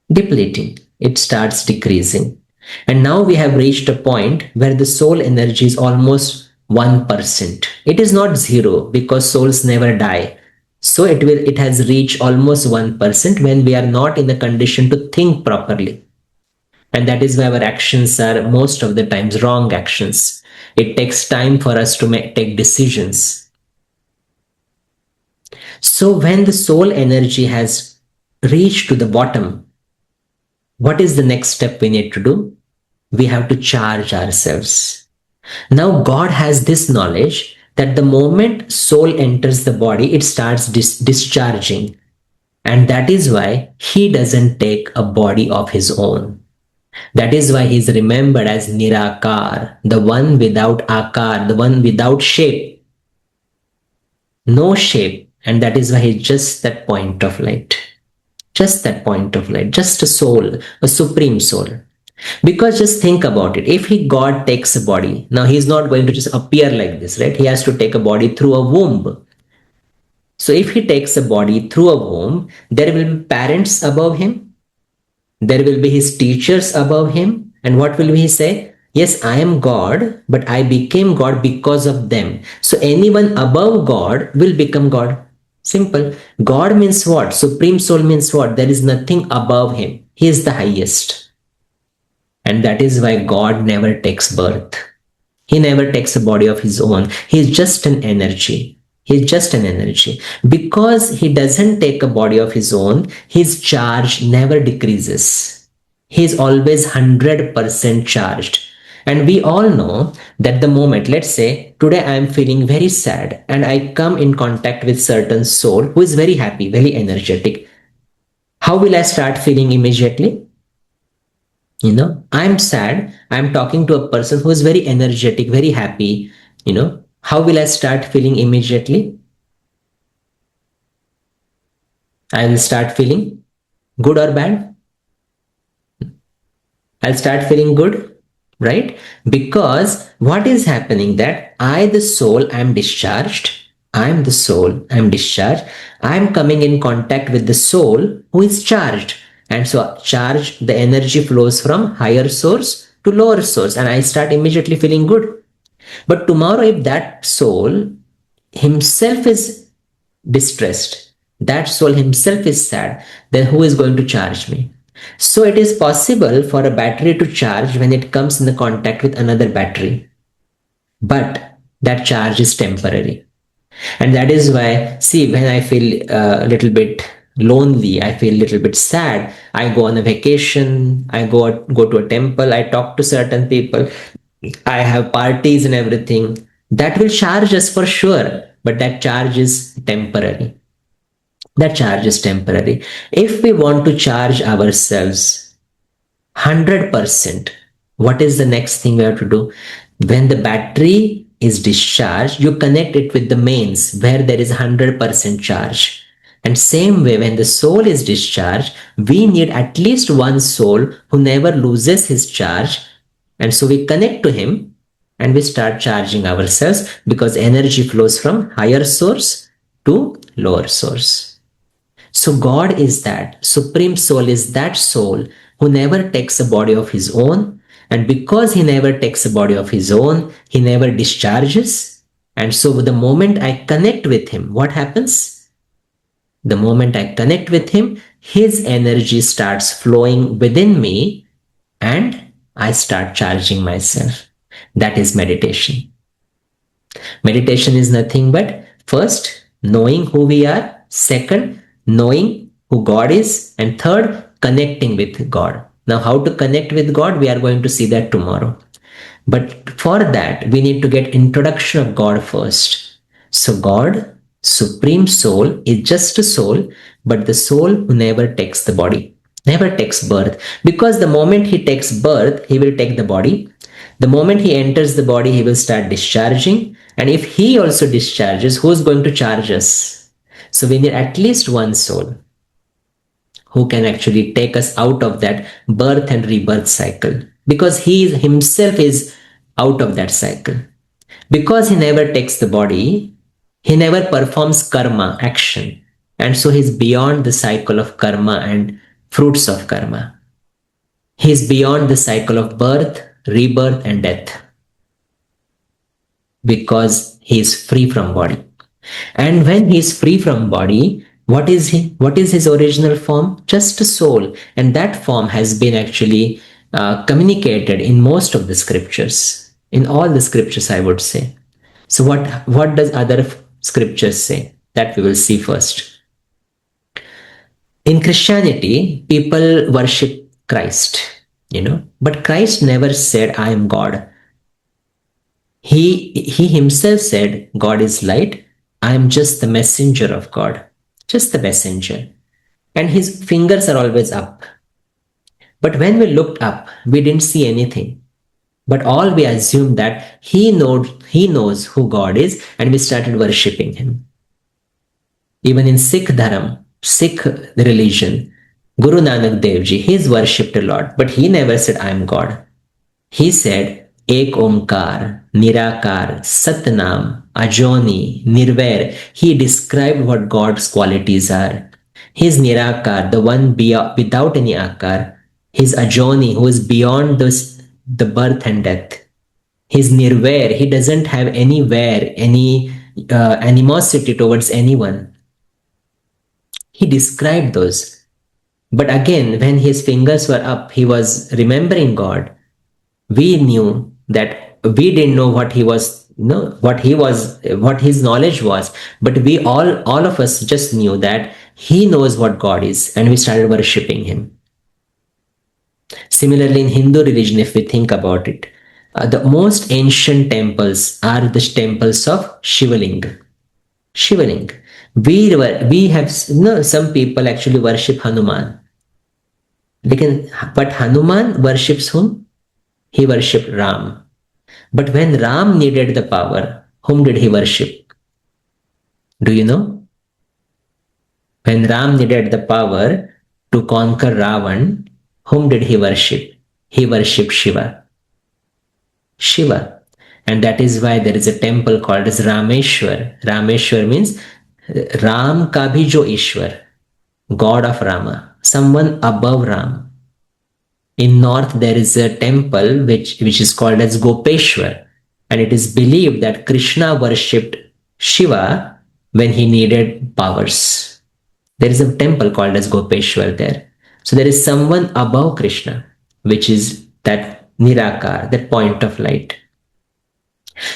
It starts decreasing. And now we have reached a point where the soul energy is almost 1%. It is not zero because souls never die. So it has reached almost 1% when we are not in the condition to think properly. And that is why our actions are most of the times wrong actions. It takes time for us to take decisions. So when the soul energy has reached to the bottom, what is the next step we need to do? We have to charge ourselves. Now God has this knowledge that the moment soul enters the body, it starts discharging. And that is why he doesn't take a body of his own. That is why he is remembered as Nirakar, the one without akar, the one without shape. No shape. And that is why he is just that point of light. Just that point of light. Just a soul, a supreme soul. Because just think about it. If God takes a body, now he is not going to just appear like this, right? He has to take a body through a womb. So if he takes a body through a womb, there will be parents above him. There will be his teachers above him. And what will he say? Yes, I am God, but I became God because of them. So anyone above God will become God. Simple. God means what? Supreme soul means what? There is nothing above him. He is the highest. And that is why God never takes birth. He never takes a body of his own. He is just an energy. Because he doesn't take a body of his own, his charge never decreases. He is always 100% charged. And we all know that the moment, let's say, today I am feeling very sad and I come in contact with certain soul who is very happy, very energetic. How will I start feeling immediately? I'm sad. I'm talking to a person who is very energetic, very happy. How will I start feeling immediately? I will start feeling good or bad? I'll start feeling good, right? Because what is happening that I, the soul, am discharged. I'm the soul, I'm discharged. I'm coming in contact with the soul who is charged. And so charge, the energy flows from higher source to lower source. And I start immediately feeling good. But tomorrow, if that soul himself is distressed, that soul himself is sad, then who is going to charge me? So it is possible for a battery to charge when it comes in the contact with another battery, but that charge is temporary. And that is why, see, when I feel a little bit lonely, I feel a little bit sad, I go on a vacation, I go to a temple, I talk to certain people, I have parties and everything. That will charge us for sure, but that charge is temporary. That charge is temporary. If we want to charge ourselves 100%, what is the next thing we have to do? When the battery is discharged, you connect it with the mains where there is 100% charge. And same way, when the soul is discharged, we need at least one soul who never loses his charge. And so we connect to him and we start charging ourselves, because energy flows from higher source to lower source. So God is that. Supreme Soul is that soul who never takes a body of his own. And because he never takes a body of his own, he never discharges. And so the moment I connect with him, what happens? The moment I connect with him, his energy starts flowing within me and I start charging myself. That is meditation. Meditation is nothing but, first, knowing who we are. Second, knowing who God is. And third, connecting with God. Now, how to connect with God? We are going to see that tomorrow. But for that, we need to get introduction of God first. So God, Supreme Soul, is just a soul, but the soul who never takes the body, never takes birth. Because the moment he takes birth, he will take the body. The moment he enters the body, he will start discharging. And if he also discharges, who's going to charge us? So we need at least one soul who can actually take us out of that birth and rebirth cycle, because he himself is out of that cycle. Because he never takes the body, he never performs karma, action. And so he's beyond the cycle of karma and fruits of karma. He's beyond the cycle of birth, rebirth, and death, because he is free from body. And when he is free from body, what is he? What is his original form? Just a soul. And that form has been actually communicated in most of the scriptures, in all the scriptures, I would say. So what does other scriptures say? That we will see first. In Christianity, people worship Christ, but Christ never said, I am God. He himself said, God is light. I am just the messenger of God, just the messenger. And his fingers are always up. But when we looked up, we didn't see anything. But all we assumed that he knows who God is, and we started worshipping him. Even in Sikh Dharam, Sikh religion, Guru Nanak Dev Ji, he is worshipped a lot, but he never said, I am God. He said, Ek Omkar, Nirakar, Satnam, Ajoni, Nirvair. He described what God's qualities are. He is Nirakar, the one without any akar. He is Ajoni, who is beyond the birth and death. He is Nirvair. He doesn't have anywhere, any animosity towards anyone. He described those. But again, when his fingers were up, he was remembering God. We knew that we didn't know what he was, what his knowledge was, but we all of us just knew that he knows what God is, and we started worshipping him. Similarly, in Hindu religion, if we think about it, the most ancient temples are the temples of Shivaling. Shivaling. We have, some people actually worship Hanuman. But Hanuman worships whom? He worshipped Ram. But when Ram needed the power, whom did he worship? Do you know? When Ram needed the power to conquer Ravan, whom did he worship? He worshipped Shiva. Shiva. And that is why there is a temple called as Rameshwar. Rameshwar means Ram ka bhi jo Ishwar, God of Rama, someone above Ram. In north, there is a temple which is called as Gopeshwar, and it is believed that Krishna worshipped Shiva when he needed powers. There is a temple called as Gopeshwar there. So there is someone above Krishna, which is that Nirakar, that point of light.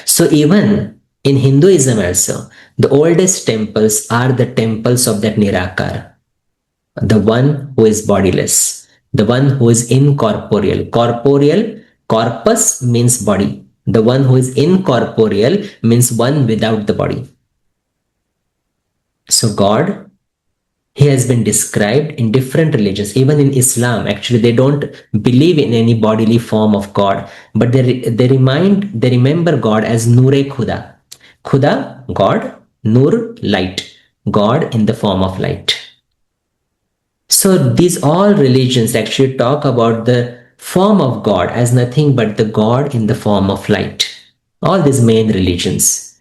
So even in Hinduism also, the oldest temples are the temples of that Nirakar, the one who is bodiless, the one who is incorporeal. Corporeal, corpus means body. The one who is incorporeal means one without the body. So God, he has been described in different religions. Even in Islam, actually, they don't believe in any bodily form of God, but they remember God as Noor-e Khuda. Khuda, God, Nur, light. God in the form of light. So these all religions actually talk about the form of God as nothing but the God in the form of light. All these main religions.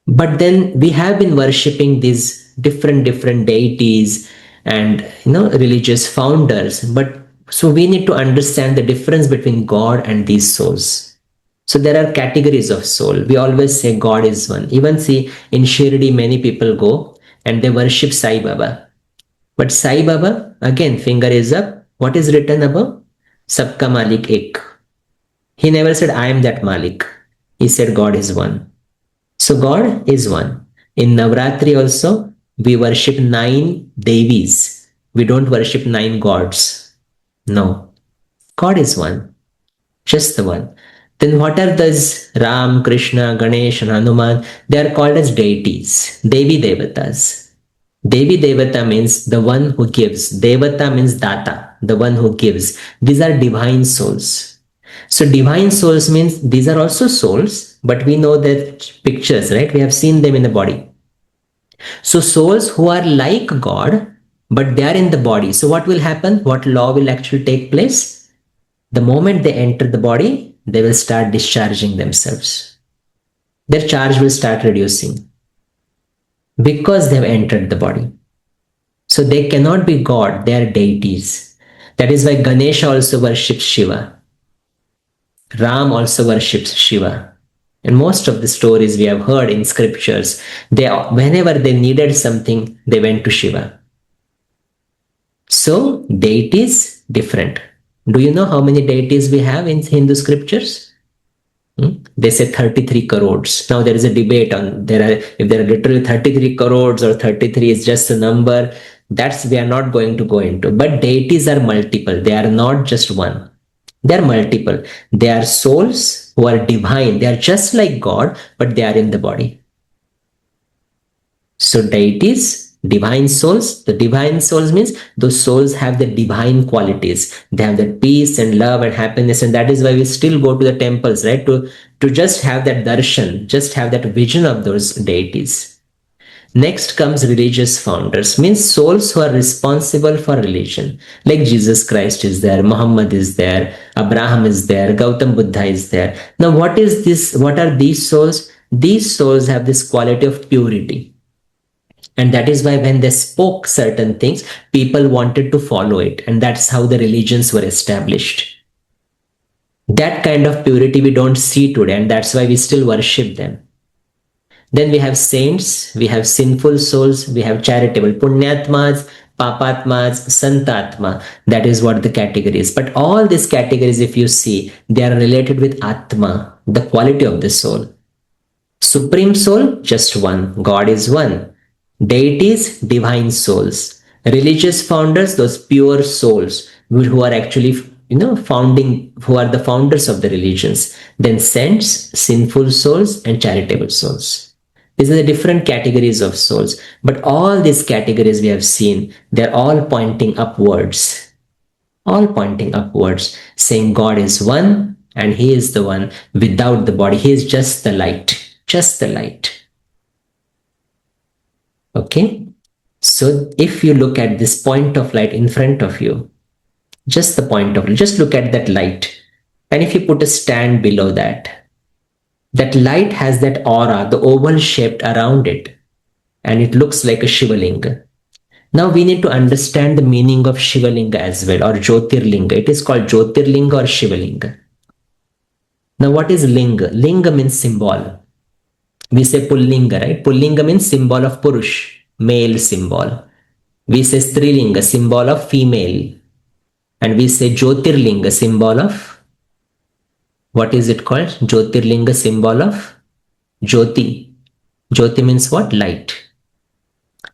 But then we have been worshipping these different deities and religious founders. But so we need to understand the difference between God and these souls. So there are categories of soul. We always say God is one. Even see in Shirdi, many people go and they worship Sai Baba. But Sai Baba, again, finger is up. What is written above? Sabka Malik Ek. He never said, I am that Malik. He said, God is one. So God is one. In Navratri also, we worship 9 Devis. We don't worship 9 gods. No. God is one. Just the one. Then what are those Ram, Krishna, Ganesh, and Hanuman? They are called as deities, Devi Devatas. Devi Devata means the one who gives. Devata means Data, the one who gives. These are divine souls. So divine souls means these are also souls, but we know that pictures, right? We have seen them in the body. So souls who are like God, but they are in the body. So what will happen? What law will actually take place? The moment they enter the body, they will start discharging themselves. Their charge will start reducing because they have entered the body. So they cannot be God, they are deities. That is why Ganesha also worships Shiva. Ram also worships Shiva. And most of the stories we have heard in scriptures, whenever they needed something, they went to Shiva. So deities, different. Do you know how many deities we have in Hindu scriptures? They say 33 crores. Now there is a debate on if there are literally 33 crores or 33 is just a number. That's we are not going to go into. But deities are multiple. They are not just one. They are multiple. They are souls who are divine. They are just like God, but they are in the body. So deities, divine souls. The divine souls means those souls have the divine qualities. They have that peace and love and happiness, and that is why we still go to the temples, right? To just have that darshan, just have that vision of those deities. Next comes religious founders, means souls who are responsible for religion. Like Jesus Christ is there, Muhammad is there, Abraham is there, Gautam Buddha is there. Now what is this? What are these souls? These souls have this quality of purity. And that is why when they spoke certain things, people wanted to follow it. And that's how the religions were established. That kind of purity we don't see today. And that's why we still worship them. Then we have saints, we have sinful souls, we have charitable punyatmas, papatmas, santatma. That is what the category is. But all these categories, if you see, they are related with atma, the quality of the soul. Supreme soul, just one. God is one. Deities, divine souls. Religious founders, those pure souls who are actually, who are the founders of the religions. Then saints, sinful souls, and charitable souls. These are the different categories of souls. But all these categories we have seen, they're all pointing upwards. All pointing upwards, saying God is one and He is the one without the body. He is just the light. Just the light. Okay, so if you look at this point of light in front of you, just the point of light, just look at that light. And if you put a stand below that, that light has that aura, the oval shaped around it, and it looks like a Shivalinga. Now we need to understand the meaning of Shivalinga as well, or Jyotirlinga. It is called Jyotirlinga or Shivalinga. Now what is Linga? Linga means symbol. We say Pullinga, right? Pullinga means symbol of Purush, male symbol. We say Strilinga, symbol of female. And we say Jyotirlinga, symbol of, what is it called? Jyotirlinga, symbol of Jyoti. Jyoti means what? Light.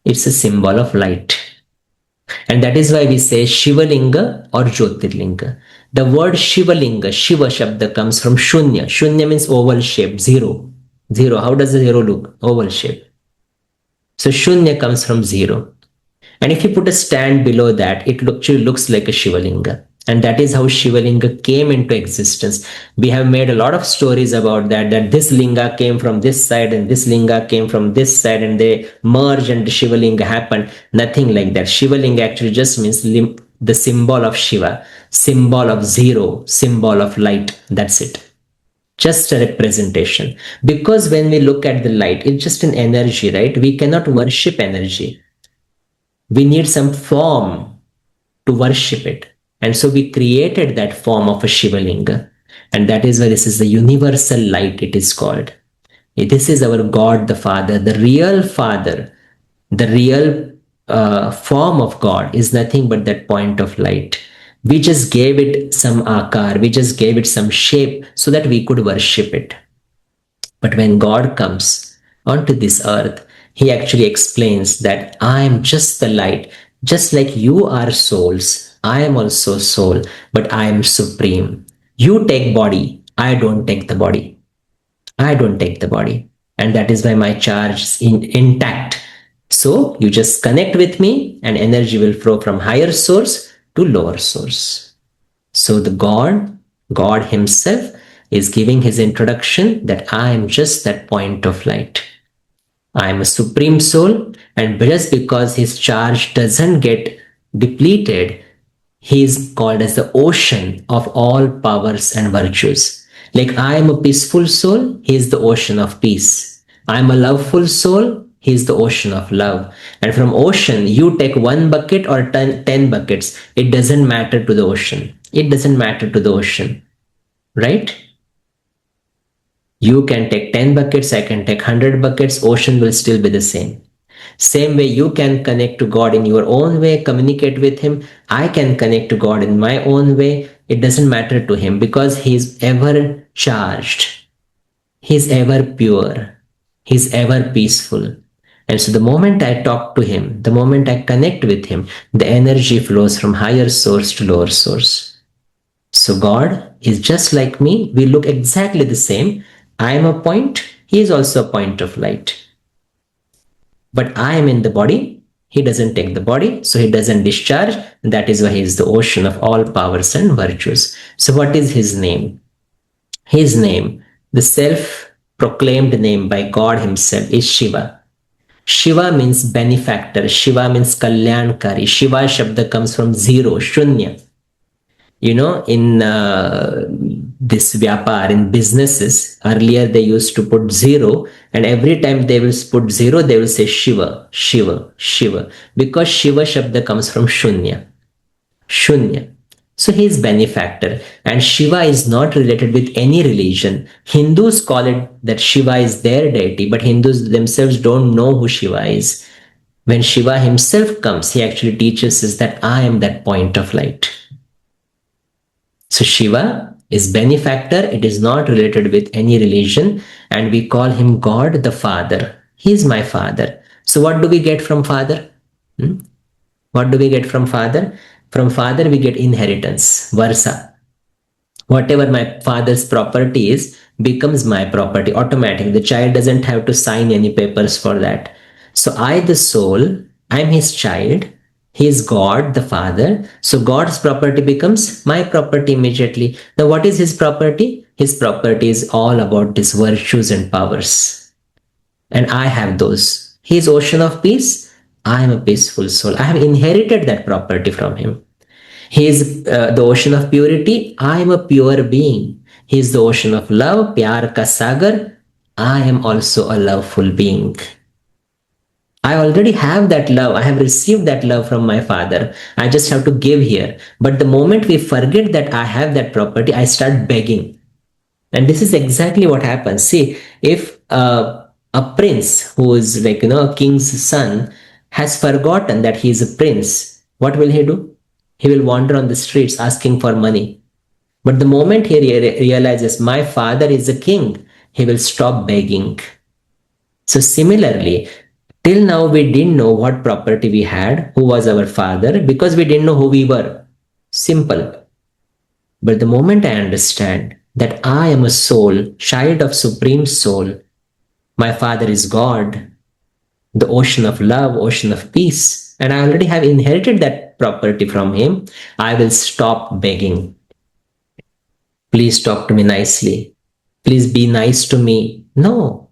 It's a symbol of light. And that is why we say Shivalinga or Jyotirlinga. The word Shivalinga, Shiva Shabda comes from Shunya. Shunya means oval shape, zero. Zero. How does a zero look? Oval shape. So Shunya comes from zero. And if you put a stand below that, it actually looks like a Shivalinga. And that is how Shivalinga came into existence. We have made a lot of stories about that, that this linga came from this side and this linga came from this side and they merged and the Shivalinga happened. Nothing like that. Shivalinga actually just means the symbol of Shiva, symbol of zero, symbol of light. That's it. Just a representation. Because when we look at the light, it's just an energy, right? We cannot worship energy. We need some form to worship it. And so we created that form of a Shivalinga. And that is why this is the universal light, it is called. This is our God, the Father, the real Father, the real form of God is nothing but that point of light. We just gave it some akar, we just gave it some shape so that we could worship it. But when God comes onto this earth, he actually explains that I am just the light, just like you are souls. I am also soul, but I am supreme. You take body, I don't take the body. I don't take the body. And that is why my charge is intact. So you just connect with me and energy will flow from higher source to lower source. So the God himself is giving his introduction that I am just that point of light. I am a supreme soul, and just because his charge doesn't get depleted, he is called as the ocean of all powers and virtues. Like I am a peaceful soul, he is the ocean of peace. I am a loveful soul, he is the ocean of love. And from ocean, you take 1 bucket or 10 buckets. It doesn't matter to the ocean. It doesn't matter to the ocean, right? You can take 10 buckets, I can take 100 buckets, ocean will still be the same. Same way you can connect to God in your own way, communicate with him. I can connect to God in my own way. It doesn't matter to him because he is ever charged. He is ever pure. He is ever peaceful. And so the moment I talk to him, the moment I connect with him, the energy flows from higher source to lower source. So God is just like me. We look exactly the same. I am a point. He is also a point of light. But I am in the body. He doesn't take the body, so he doesn't discharge. And that is why he is the ocean of all powers and virtues. So what is his name? His name, the self-proclaimed name by God himself, is Shiva. Shiva means benefactor. Shiva means Kalyankari. Shiva Shabda comes from zero, Shunya. You know, in this vyapar, in businesses, earlier they used to put zero, and every time they will put zero, they will say Shiva, Shiva, Shiva, because Shiva Shabda comes from Shunya. Shunya. So he is benefactor, and Shiva is not related with any religion. Hindus call it that Shiva is their deity, but Hindus themselves don't know who Shiva is. When Shiva himself comes, he actually teaches us that I am that point of light. So Shiva is benefactor. It is not related with any religion, and we call him God the Father. He is my Father. So what do we get from Father? What do we get from Father? From Father we get inheritance, Varsa. Whatever my father's property is becomes my property automatically. The child doesn't have to sign any papers for that. So I, the soul, I'm his child. He is God, the Father. So God's property becomes my property immediately. Now what is his property? His property is all about his virtues and powers. And I have those. He is ocean of peace. I am a peaceful soul. I have inherited that property from him. He is the ocean of purity. I am a pure being. He is the ocean of love, Pyar ka sagar. I am also a loveful being. I already have that love. I have received that love from my Father. I just have to give here. But the moment we forget that I have that property, I start begging. And this is exactly what happens. See, if a prince who is like, a king's son has forgotten that he is a prince, what will he do? He will wander on the streets asking for money. But the moment he realizes my father is a king, he will stop begging. So similarly, till now we didn't know what property we had, who was our father, because we didn't know who we were. Simple. But the moment I understand that I am a soul, child of Supreme Soul, my father is God, the ocean of love, ocean of peace, and I already have inherited that property from him, I will stop begging. Please talk to me nicely. Please be nice to me. No,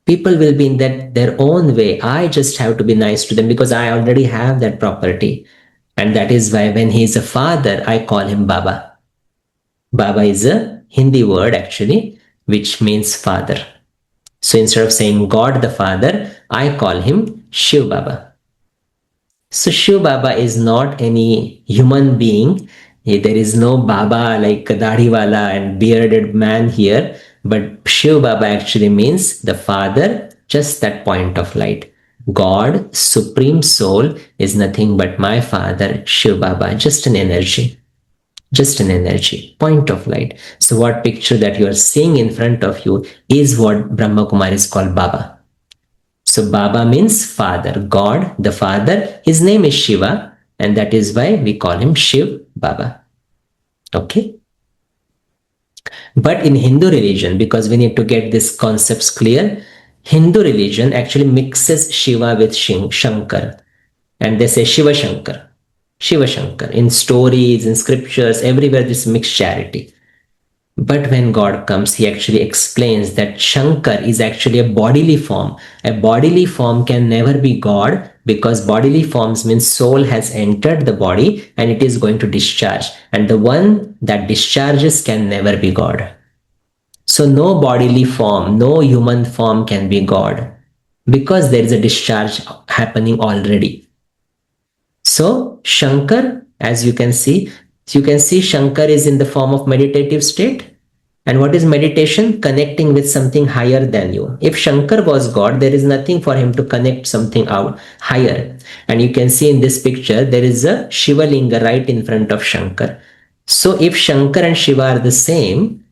people will be in that their own way. I just have to be nice to them because I already have that property. And that is why when he is a father, I call him Baba. Baba is a Hindi word actually, which means father. So instead of saying God the Father, I call him Shiv Baba. So Shiv Baba is not any human being. There is no Baba like Dadiwala and bearded man here. But Shiv Baba actually means the Father, just that point of light. God, Supreme Soul, is nothing but my Father, Shiv Baba, just an energy. Just an energy, point of light. So what picture that you are seeing in front of you is what Brahma Kumaris call Baba. So Baba means father, God, the father. His name is Shiva, and that is why we call him Shiv Baba. Okay. But in Hindu religion, because we need to get these concepts clear, Hindu religion actually mixes Shiva with Shankar, and they say Shiva Shankar. Shiva Shankar. In stories, in scriptures, everywhere this mixed charity. But when God comes, he actually explains that Shankar is actually a bodily form. A bodily form can never be God because bodily forms means soul has entered the body and it is going to discharge. And the one that discharges can never be God. So no bodily form, no human form can be God because there is a discharge happening already. So Shankar, as you can see Shankar is in the form of meditative state. And what is meditation? Connecting with something higher than you. If Shankar was God, there is nothing for him to connect something out higher. And you can see in this picture, there is a Shiva Linga right in front of Shankar. So if Shankar and Shiva are the same,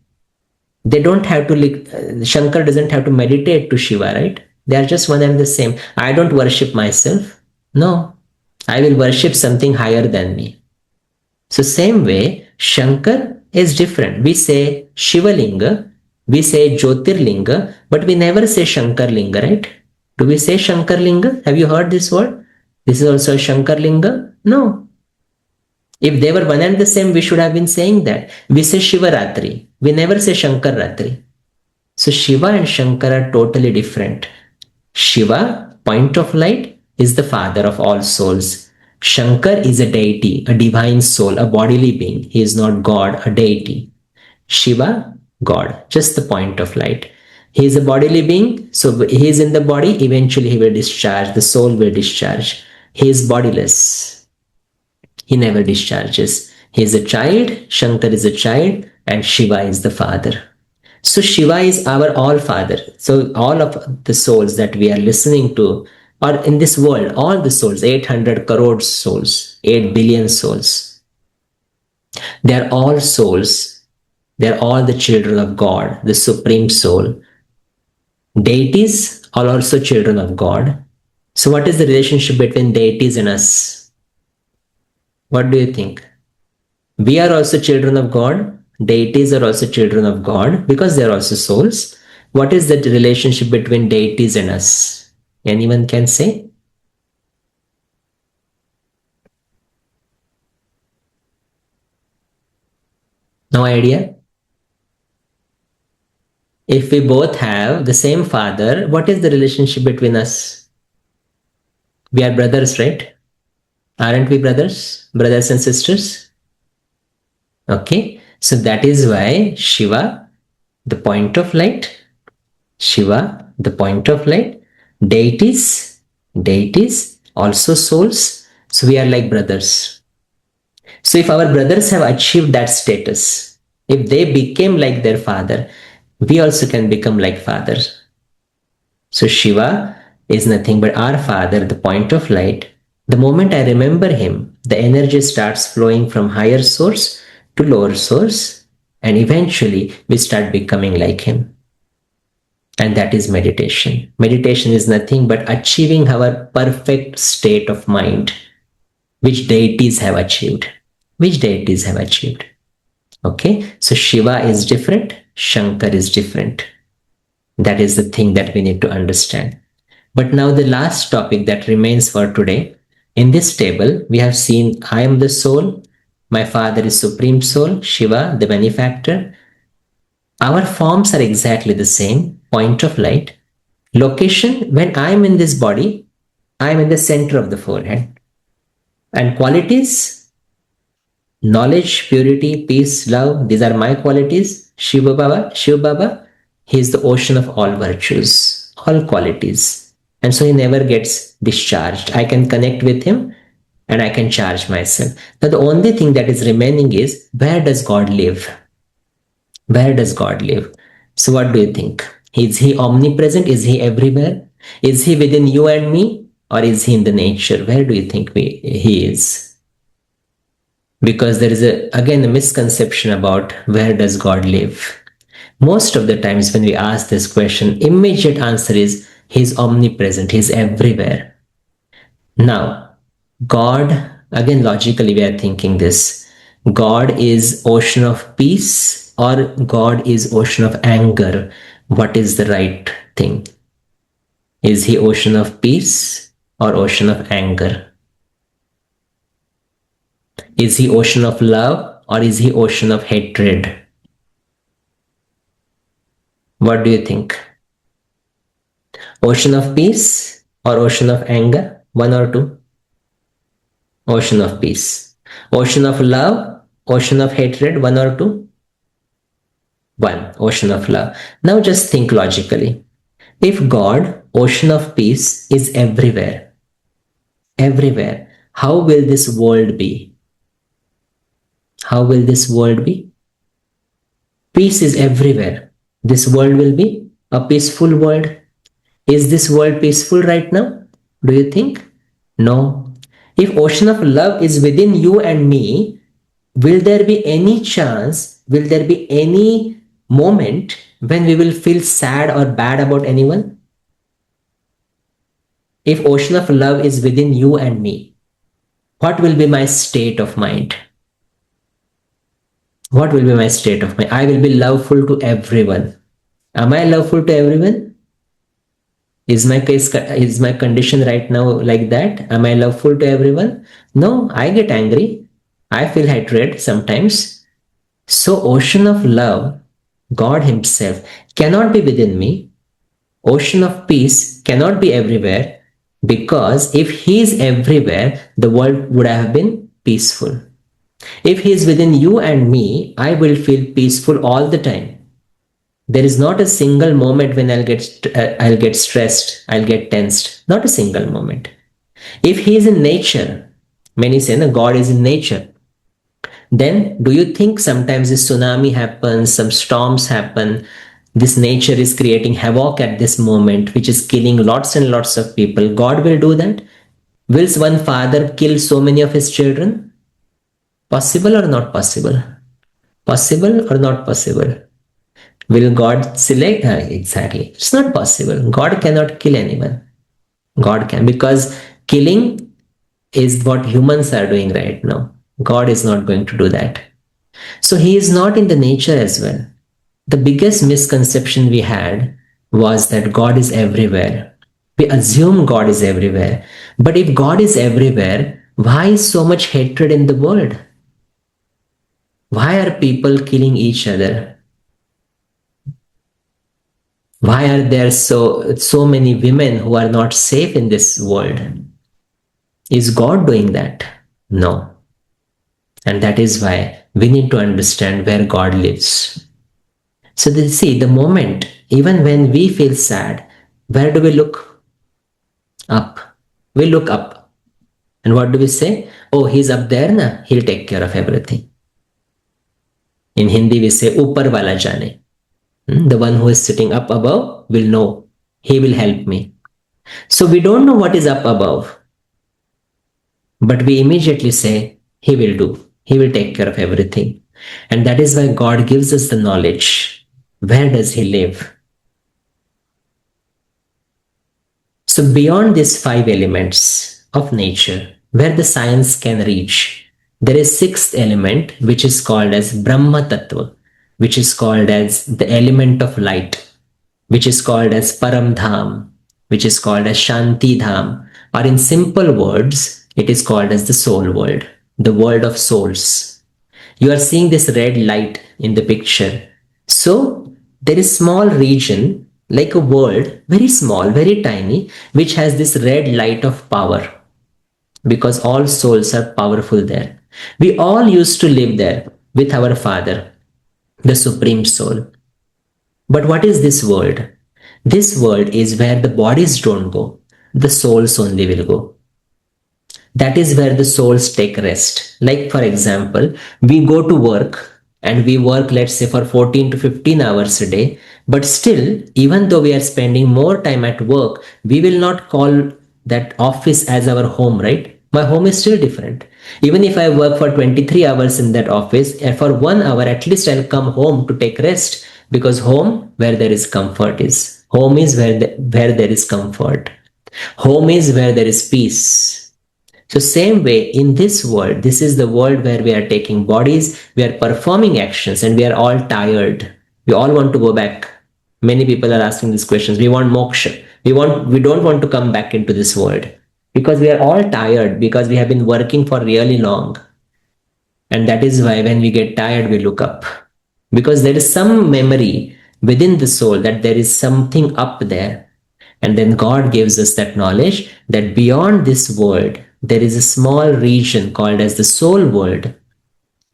they don't have to, Shankar doesn't have to meditate to Shiva, right? They are just one and the same. I don't worship myself. No, I will worship something higher than me. So same way, Shankar is different. We say Shiva Linga, we say Jyotirlinga, but we never say Shankar Linga, right? Do we say Shankar Linga? Have you heard this word? This is also Shankar Linga? No. If they were one and the same, we should have been saying that. We say Shiva Ratri. We never say Shankar Ratri. So Shiva and Shankar are totally different. Shiva, point of light, is the father of all souls. Shankar is a deity, a divine soul, a bodily being. He is not God, a deity. Shiva, God, just the point of light. He is a bodily being, so he is in the body, eventually he will discharge, the soul will discharge. He is bodiless. He never discharges. He is a child, Shankar is a child, and Shiva is the father. So Shiva is our all father. So all of the souls that we are listening to, or in this world, all the souls, 800 crore souls, 8 billion souls, they are all souls. They are all the children of God, the Supreme Soul. Deities are also children of God. So what is the relationship between deities and us? What do you think? We are also children of God. Deities are also children of God because they are also souls. What is the relationship between deities and us? Anyone can say? No idea? If we both have the same father, what is the relationship between us? We are brothers, right? Aren't we brothers? Brothers and sisters? Okay. So that is why Shiva, the point of light, Shiva, the point of light, deities, also souls. So we are like brothers. So if our brothers have achieved that status, if they became like their father, we also can become like father. So Shiva is nothing but our Father, the point of light. The moment I remember Him, the energy starts flowing from higher source to lower source, and eventually we start becoming like Him. And that is meditation. Meditation is nothing but achieving our perfect state of mind, which deities have achieved. Which deities have achieved. Okay, so Shiva is different, Shankar is different. That is the thing that we need to understand. But now the last topic that remains for today. In this table, we have seen I am the soul, my father is Supreme Soul, Shiva, the benefactor. Our forms are exactly the same, point of light. Location, when I am in this body, I am in the center of the forehead. And qualities, knowledge, purity, peace, love, these are my qualities. Shiva Baba, he is the ocean of all virtues, all qualities. And so he never gets discharged. I can connect with him and I can charge myself. Now, the only thing that is remaining is, where does God live? Where does God live? So, what do you think? Is he omnipresent? Is he everywhere? Is he within you and me? Or is he in the nature? Where do you think he is? Because there is again a misconception about where does God live. Most of the times when we ask this question, immediate answer is he's omnipresent, he's everywhere. Now, God, again logically we are thinking this, God is ocean of peace or God is ocean of anger. What is the right thing? Is he ocean of peace or ocean of anger? Is he ocean of love or is he ocean of hatred? What do you think? Ocean of peace or ocean of anger? One or two? Ocean of peace. Ocean of love, ocean of hatred, one or two? One, ocean of love. Now just think logically. If God, ocean of peace, is everywhere, everywhere, how will this world be? How will this world be? Peace is everywhere. This world will be a peaceful world. Is this world peaceful right now? Do you think? No. If ocean of love is within you and me, will there be any chance, will there be any moment when we will feel sad or bad about anyone? If ocean of love is within you and me, what will be my state of mind? What will be my state of mind? I will be loveful to everyone. Am I loveful to everyone? Is my condition right now like that? Am I loveful to everyone? No, I get angry. I feel hatred sometimes. So ocean of love, God himself, cannot be within me. Ocean of peace cannot be everywhere, because if he is everywhere, the world would have been peaceful. If he is within you and me, I will feel peaceful all the time. There is not a single moment when I'll get stressed, I'll get tensed. Not a single moment. If he is in nature, many say no, God is in nature. Then do you think sometimes a tsunami happens, some storms happen, this nature is creating havoc at this moment, which is killing lots and lots of people? God will do that? Will one father kill so many of his children? Possible or not possible? Possible or not possible? Will God select? Exactly. It's not possible. God cannot kill anyone. God can, because killing is what humans are doing right now. God is not going to do that. So he is not in the nature as well. The biggest misconception we had was that God is everywhere. We assume God is everywhere. But if God is everywhere, why is so much hatred in the world? Why are people killing each other? Why are there so many women who are not safe in this world? Is God doing that? No. And that is why we need to understand where God lives. So see, the moment, even when we feel sad, where do we look? Up. We look up. And what do we say? Oh, he's up there na, he'll take care of everything. In Hindi we say, upar wala jane. The one who is sitting up above will know. He will help me. So we don't know what is up above, but we immediately say, He will do. He will take care of everything. And that is why God gives us the knowledge. Where does He live? So beyond these five elements of nature, where the science can reach, there is sixth element which is called as Brahma Tattva, which is called as the element of light, which is called as Param Dham, which is called as Shanti Dham, or in simple words, it is called as the soul world, the world of souls. You are seeing this red light in the picture. So there is small region like a world, very small, very tiny, which has this red light of power because all souls are powerful there. We all used to live there with our Father, the Supreme Soul. But what is this world? This world is where the bodies don't go, the souls only will go. That is where the souls take rest. Like, for example, we go to work and we work, let's say, for 14 to 15 hours a day. But still, even though we are spending more time at work, we will not call that office as our home, right? My home is still different. Even if I work for 23 hours in that office, and for 1 hour at least I'll come home to take rest because home, where there is comfort, is. Home is where there is comfort. Home is where there is peace. So same way in this world, this is the world where we are taking bodies, we are performing actions and we are all tired. We all want to go back. Many people are asking these questions. We want moksha. We don't want to come back into this world because we are all tired because we have been working for really long. And that is why when we get tired, we look up because there is some memory within the soul that there is something up there. And then God gives us that knowledge that beyond this world, there is a small region called as the soul world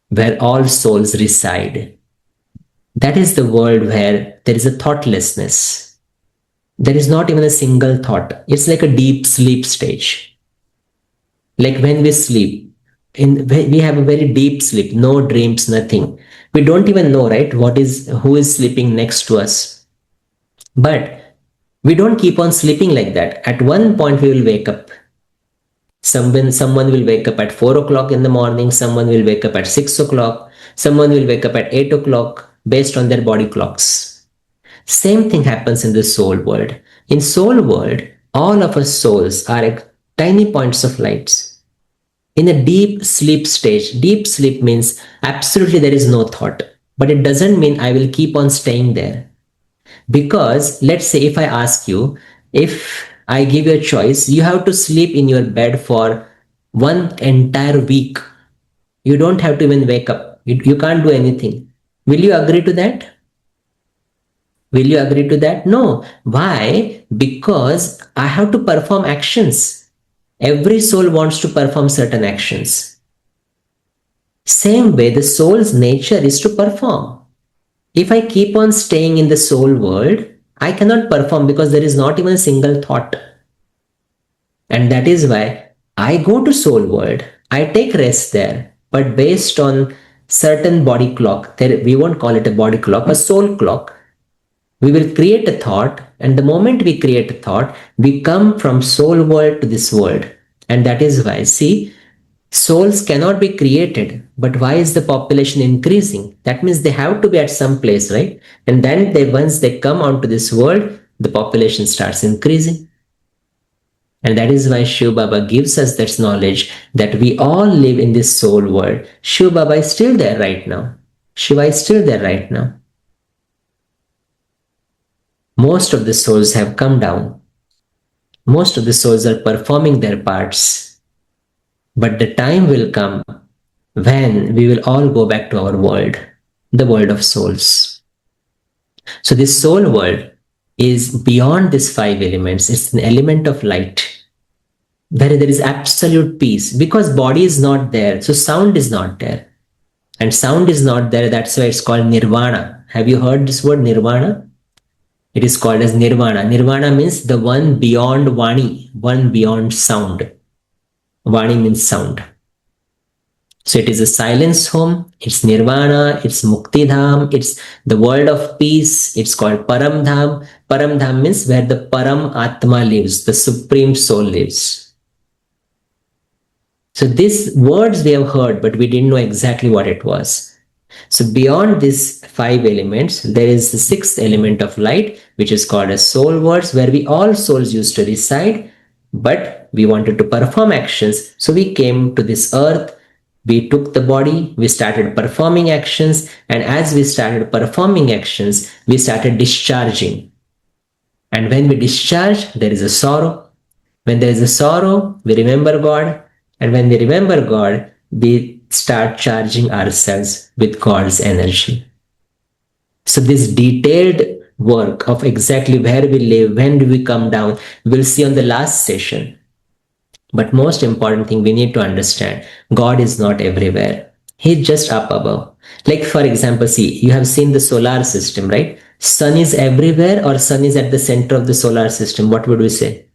where all souls reside. That is the world where there is a thoughtlessness. There is not even a single thought. It's like a deep sleep stage. Like when we sleep, we have a very deep sleep, no dreams, nothing. We don't even know, right, who is sleeping next to us. But we don't keep on sleeping like that. At one point, we will wake up. Someone will wake up at 4 o'clock in the morning, someone will wake up at 6 o'clock, someone will wake up at 8 o'clock based on their body clocks. Same thing happens in the soul world. In soul world, all of us souls are like tiny points of lights. In a deep sleep stage, deep sleep means absolutely there is no thought, but it doesn't mean I will keep on staying there. Because let's say if I ask you, if I give you a choice, you have to sleep in your bed for one entire week. You don't have to even wake up. You can't do anything. Will you agree to that? Will you agree to that? No. Why? Because I have to perform actions. Every soul wants to perform certain actions. Same way, the soul's nature is to perform. If I keep on staying in the soul world, I cannot perform because there is not even a single thought. And that is why I go to soul world. I take rest there, but based on certain body clock. We won't call it a body clock, a soul clock. We will create a thought, and the moment we create a thought, we come from soul world to this world. And that is why, see, souls cannot be created, but why is the population increasing? That means they have to be at some place, right? And then once they come onto this world, the population starts increasing. And that is why Shiv Baba gives us that knowledge that we all live in this soul world. Shiv Baba is still there right now. Shiva is still there right now. Most of the souls have come down. Most of the souls are performing their parts. But the time will come when we will all go back to our world, the world of souls. So this soul world is beyond these five elements. It's an element of light where there is absolute peace because body is not there. So sound is not there. And sound is not there. That's why it's called nirvana. Have you heard this word nirvana? It is called as nirvana. Nirvana means the one beyond vani, one beyond sound. Vani means sound. So it is a silence home, it's nirvana, it's mukti dham, it's the world of peace, it's called param dham. Param dham means where the param atma lives, the supreme soul lives. So these words we have heard, but we didn't know exactly what it was. So beyond these five elements, there is the sixth element of light, which is called as soul words, where we all souls used to reside, but we wanted to perform actions. So we came to this earth, we took the body, we started performing actions, and as we started performing actions, we started discharging. And when we discharge, there is a sorrow. When there is a sorrow, we remember God. And when we remember God, we start charging ourselves with God's energy. So this detailed work of exactly where we live, when do we come down, we'll see on the last session. But most important thing we need to understand, God is not everywhere. He's just up above. Like for example, see, you have seen the solar system, right? Sun is everywhere or sun is at the center of the solar system. What would we say?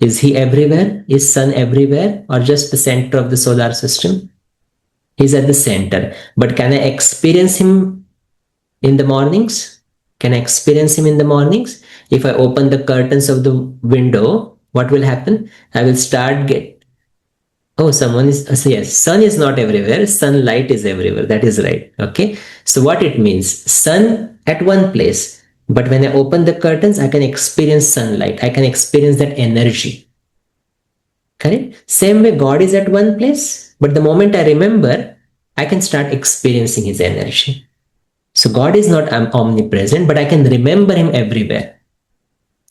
Is he everywhere? Is sun everywhere or just the center of the solar system? He's at the center. But can I experience him in the mornings? Can I experience him in the mornings? If I open the curtains of the window, what will happen? I will start get. Oh, someone is. So yes, sun is not everywhere. Sunlight is everywhere. That is right. Okay. So what it means? Sun at one place. But when I open the curtains, I can experience sunlight. I can experience that energy. Correct? Same way, God is at one place. But the moment I remember, I can start experiencing his energy. So God is not omnipresent, but I can remember him everywhere.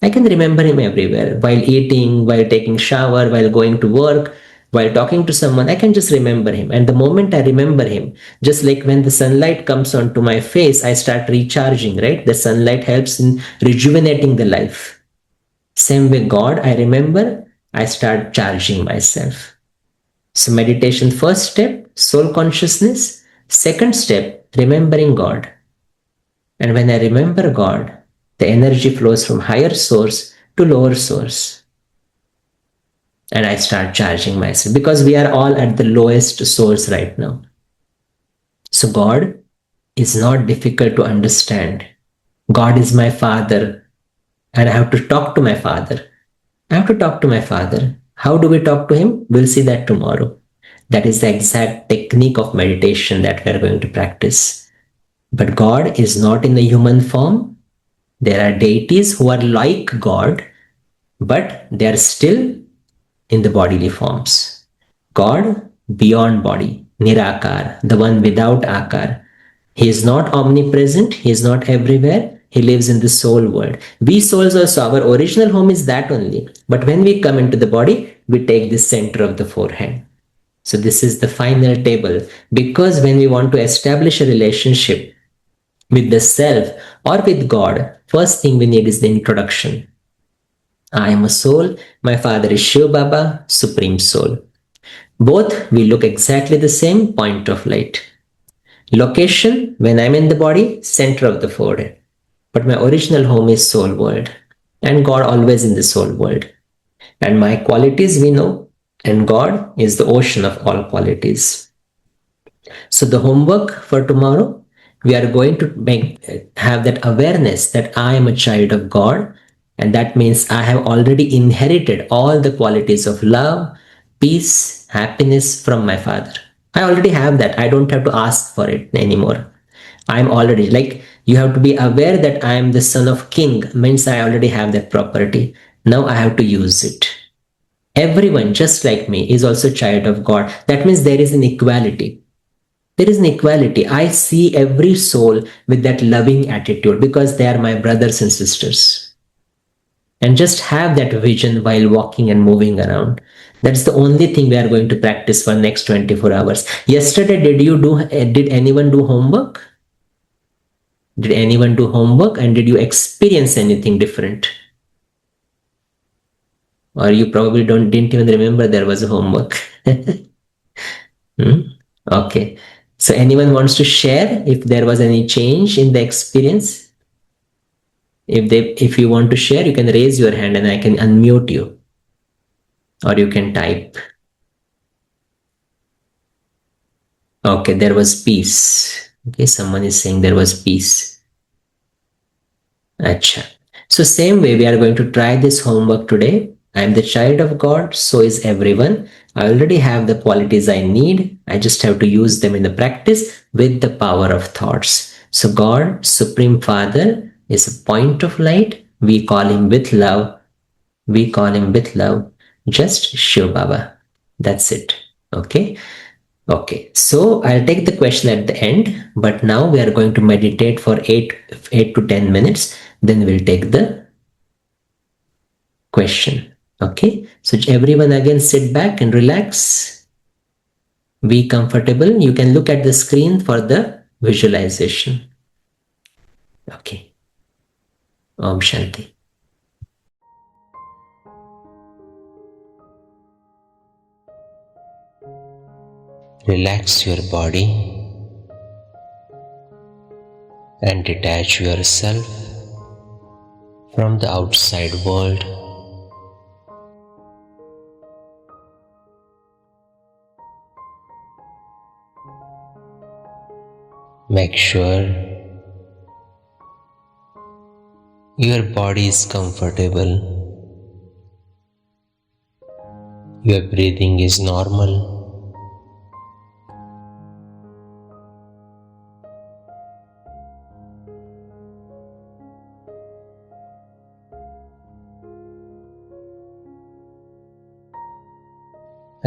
I can remember him everywhere. While eating, while taking shower, while going to work, while talking to someone, I can just remember him. And the moment I remember him, just like when the sunlight comes onto my face, I start recharging, right? The sunlight helps in rejuvenating the life. Same way God, I remember, I start charging myself. So meditation, first step, soul consciousness. Second step, remembering God. And when I remember God, the energy flows from higher source to lower source. And I start charging myself because we are all at the lowest source right now. So God is not difficult to understand. God is my Father, and I have to talk to my Father. I have to talk to my Father. How do we talk to him? We'll see that tomorrow. That is the exact technique of meditation that we are going to practice. But God is not in the human form. There are deities who are like God, but they are still in the bodily forms. God beyond body, Nirakar, the one without Akar. He is not omnipresent, he is not everywhere, he lives in the soul world. We souls also, our original home is that only. But when we come into the body, we take the center of the forehead. So this is the final table, because when we want to establish a relationship with the self or with God, first thing we need is the introduction. I am a soul, my father is Shiv Baba, Supreme Soul. Both will look exactly the same, point of light. Location, when I'm in the body, center of the forehead. But my original home is soul world, and God always in the soul world. And my qualities we know, and God is the ocean of all qualities. So the homework for tomorrow, we are going to have that awareness that I am a child of God, and that means I have already inherited all the qualities of love, peace, happiness from my Father. I already have that. I don't have to ask for it anymore. I'm already, like, you have to be aware that I am the son of king, means I already have that property. Now I have to use it. Everyone, just like me, is also child of God. That means there is an equality. There is an equality. I see every soul with that loving attitude because they are my brothers and sisters. And just have that vision while walking and moving around. That's the only thing we are going to practice for next 24 hours. Yesterday, did anyone do homework? Did anyone do homework, and did you experience anything different? Or you probably didn't even remember there was a homework. Okay. So anyone wants to share if there was any change in the experience? If you want to share, you can raise your hand and I can unmute you. Or you can type. Okay, there was peace. Okay, someone is saying there was peace. Acha. So same way we are going to try this homework today. I am the child of God, so is everyone. I already have the qualities I need. I just have to use them in the practice with the power of thoughts. So God, Supreme Father, is a point of light. We call him with love. We call him with love. Just Shiv Baba. That's it. Okay. Okay, so I'll take the question at the end, but now we are going to meditate for 8 to 10 minutes. Then we'll take the question. Okay, so everyone again sit back and relax. Be comfortable. You can look at the screen for the visualization. Okay, Om Shanti. Relax your body and detach yourself from the outside world. Make sure your body is comfortable. Your breathing is normal.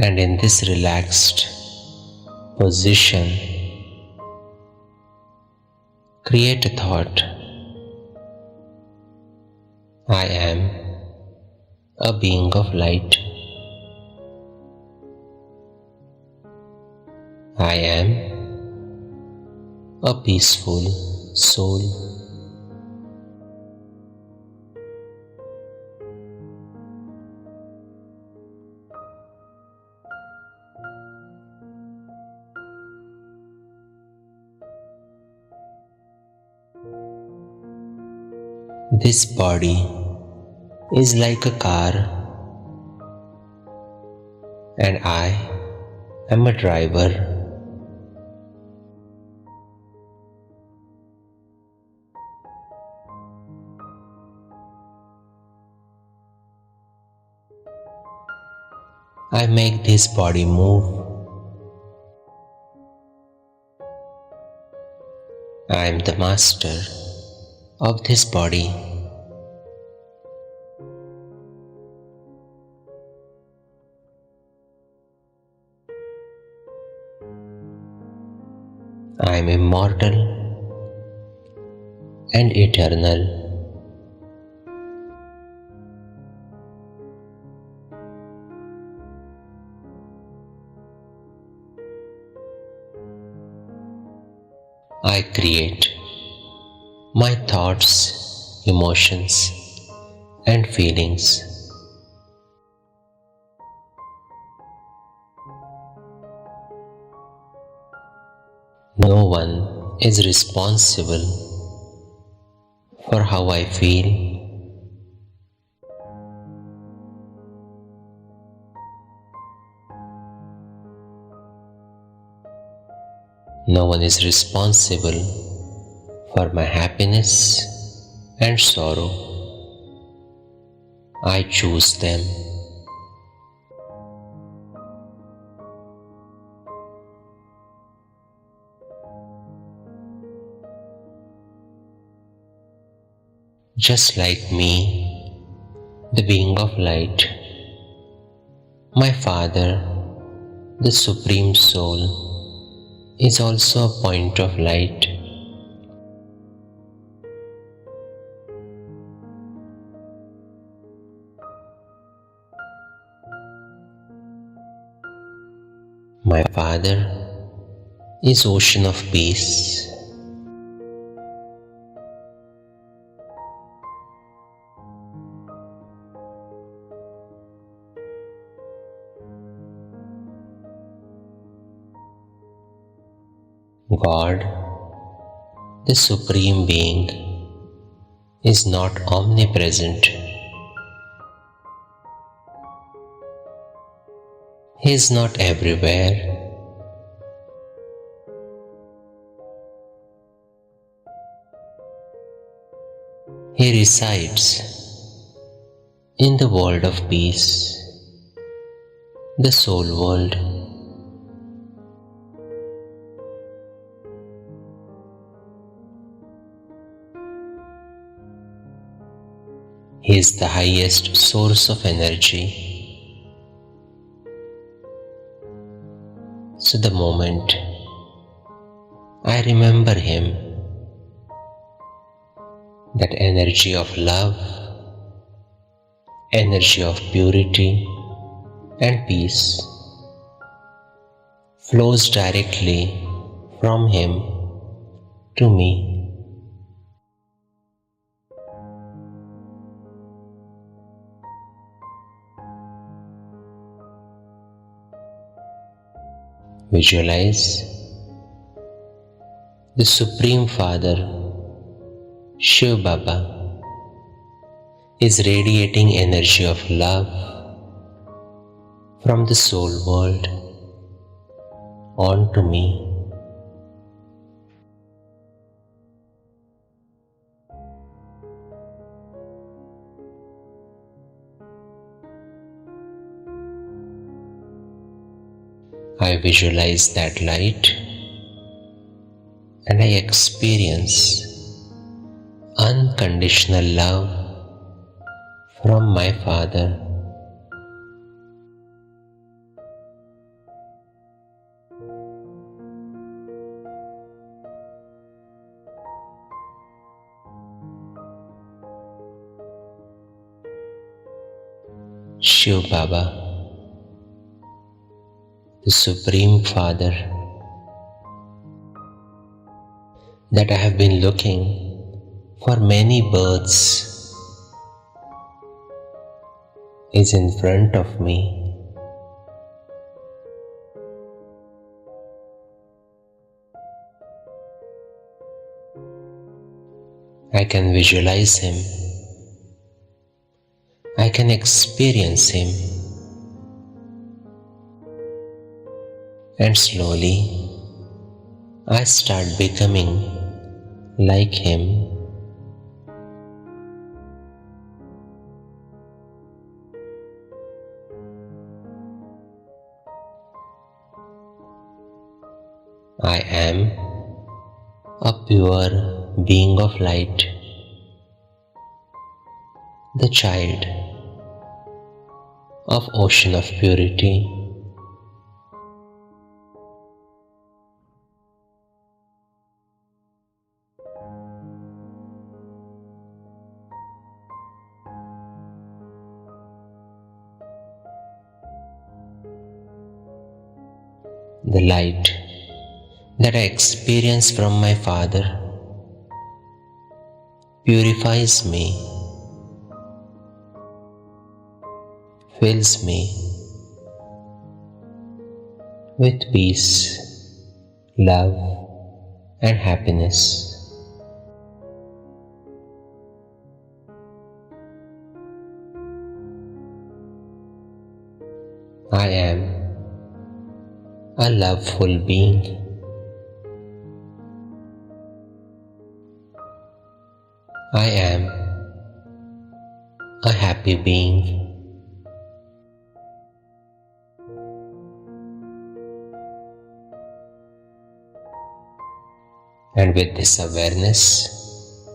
And in this relaxed position, create a thought. I am a being of light. I am a peaceful soul. This body is like a car, and I am a driver. I make this body move. I am the master of this body. I am immortal and eternal. I create my thoughts, emotions, and feelings. No one is responsible for how I feel. No one is responsible for my happiness and sorrow. I choose them. Just like me, the being of light, my Father, the Supreme Soul, is also a point of light. My Father is ocean of peace. God, the Supreme Being, is not omnipresent. He is not everywhere. He resides in the world of peace, the soul world. He is the highest source of energy. So the moment I remember him, that energy of love, energy of purity and peace flows directly from him to me. Visualize the Supreme Father, Shiv Baba, is radiating energy of love from the soul world onto me. I visualize that light and I experience unconditional love from my Father. Shiv Baba, the Supreme Father that I have been looking for many births, is in front of me. I can visualize him. I can experience him. And slowly I start becoming like him. I am a pure being of light, the child of ocean of purity. The light that I experience from my Father purifies me, fills me with peace, love, and happiness. I am a loveful being. I am a happy being. And with this awareness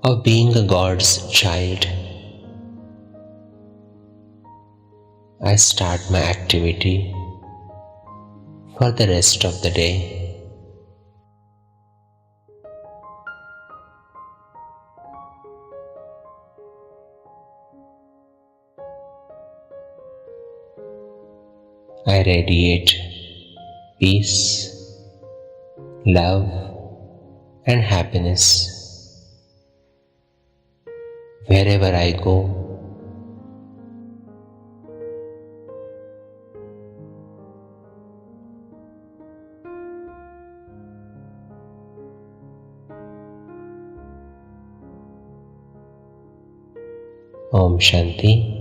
of being a God's child, I start my activity for the rest of the day. I radiate peace, love, and happiness wherever I go. Om Shanti.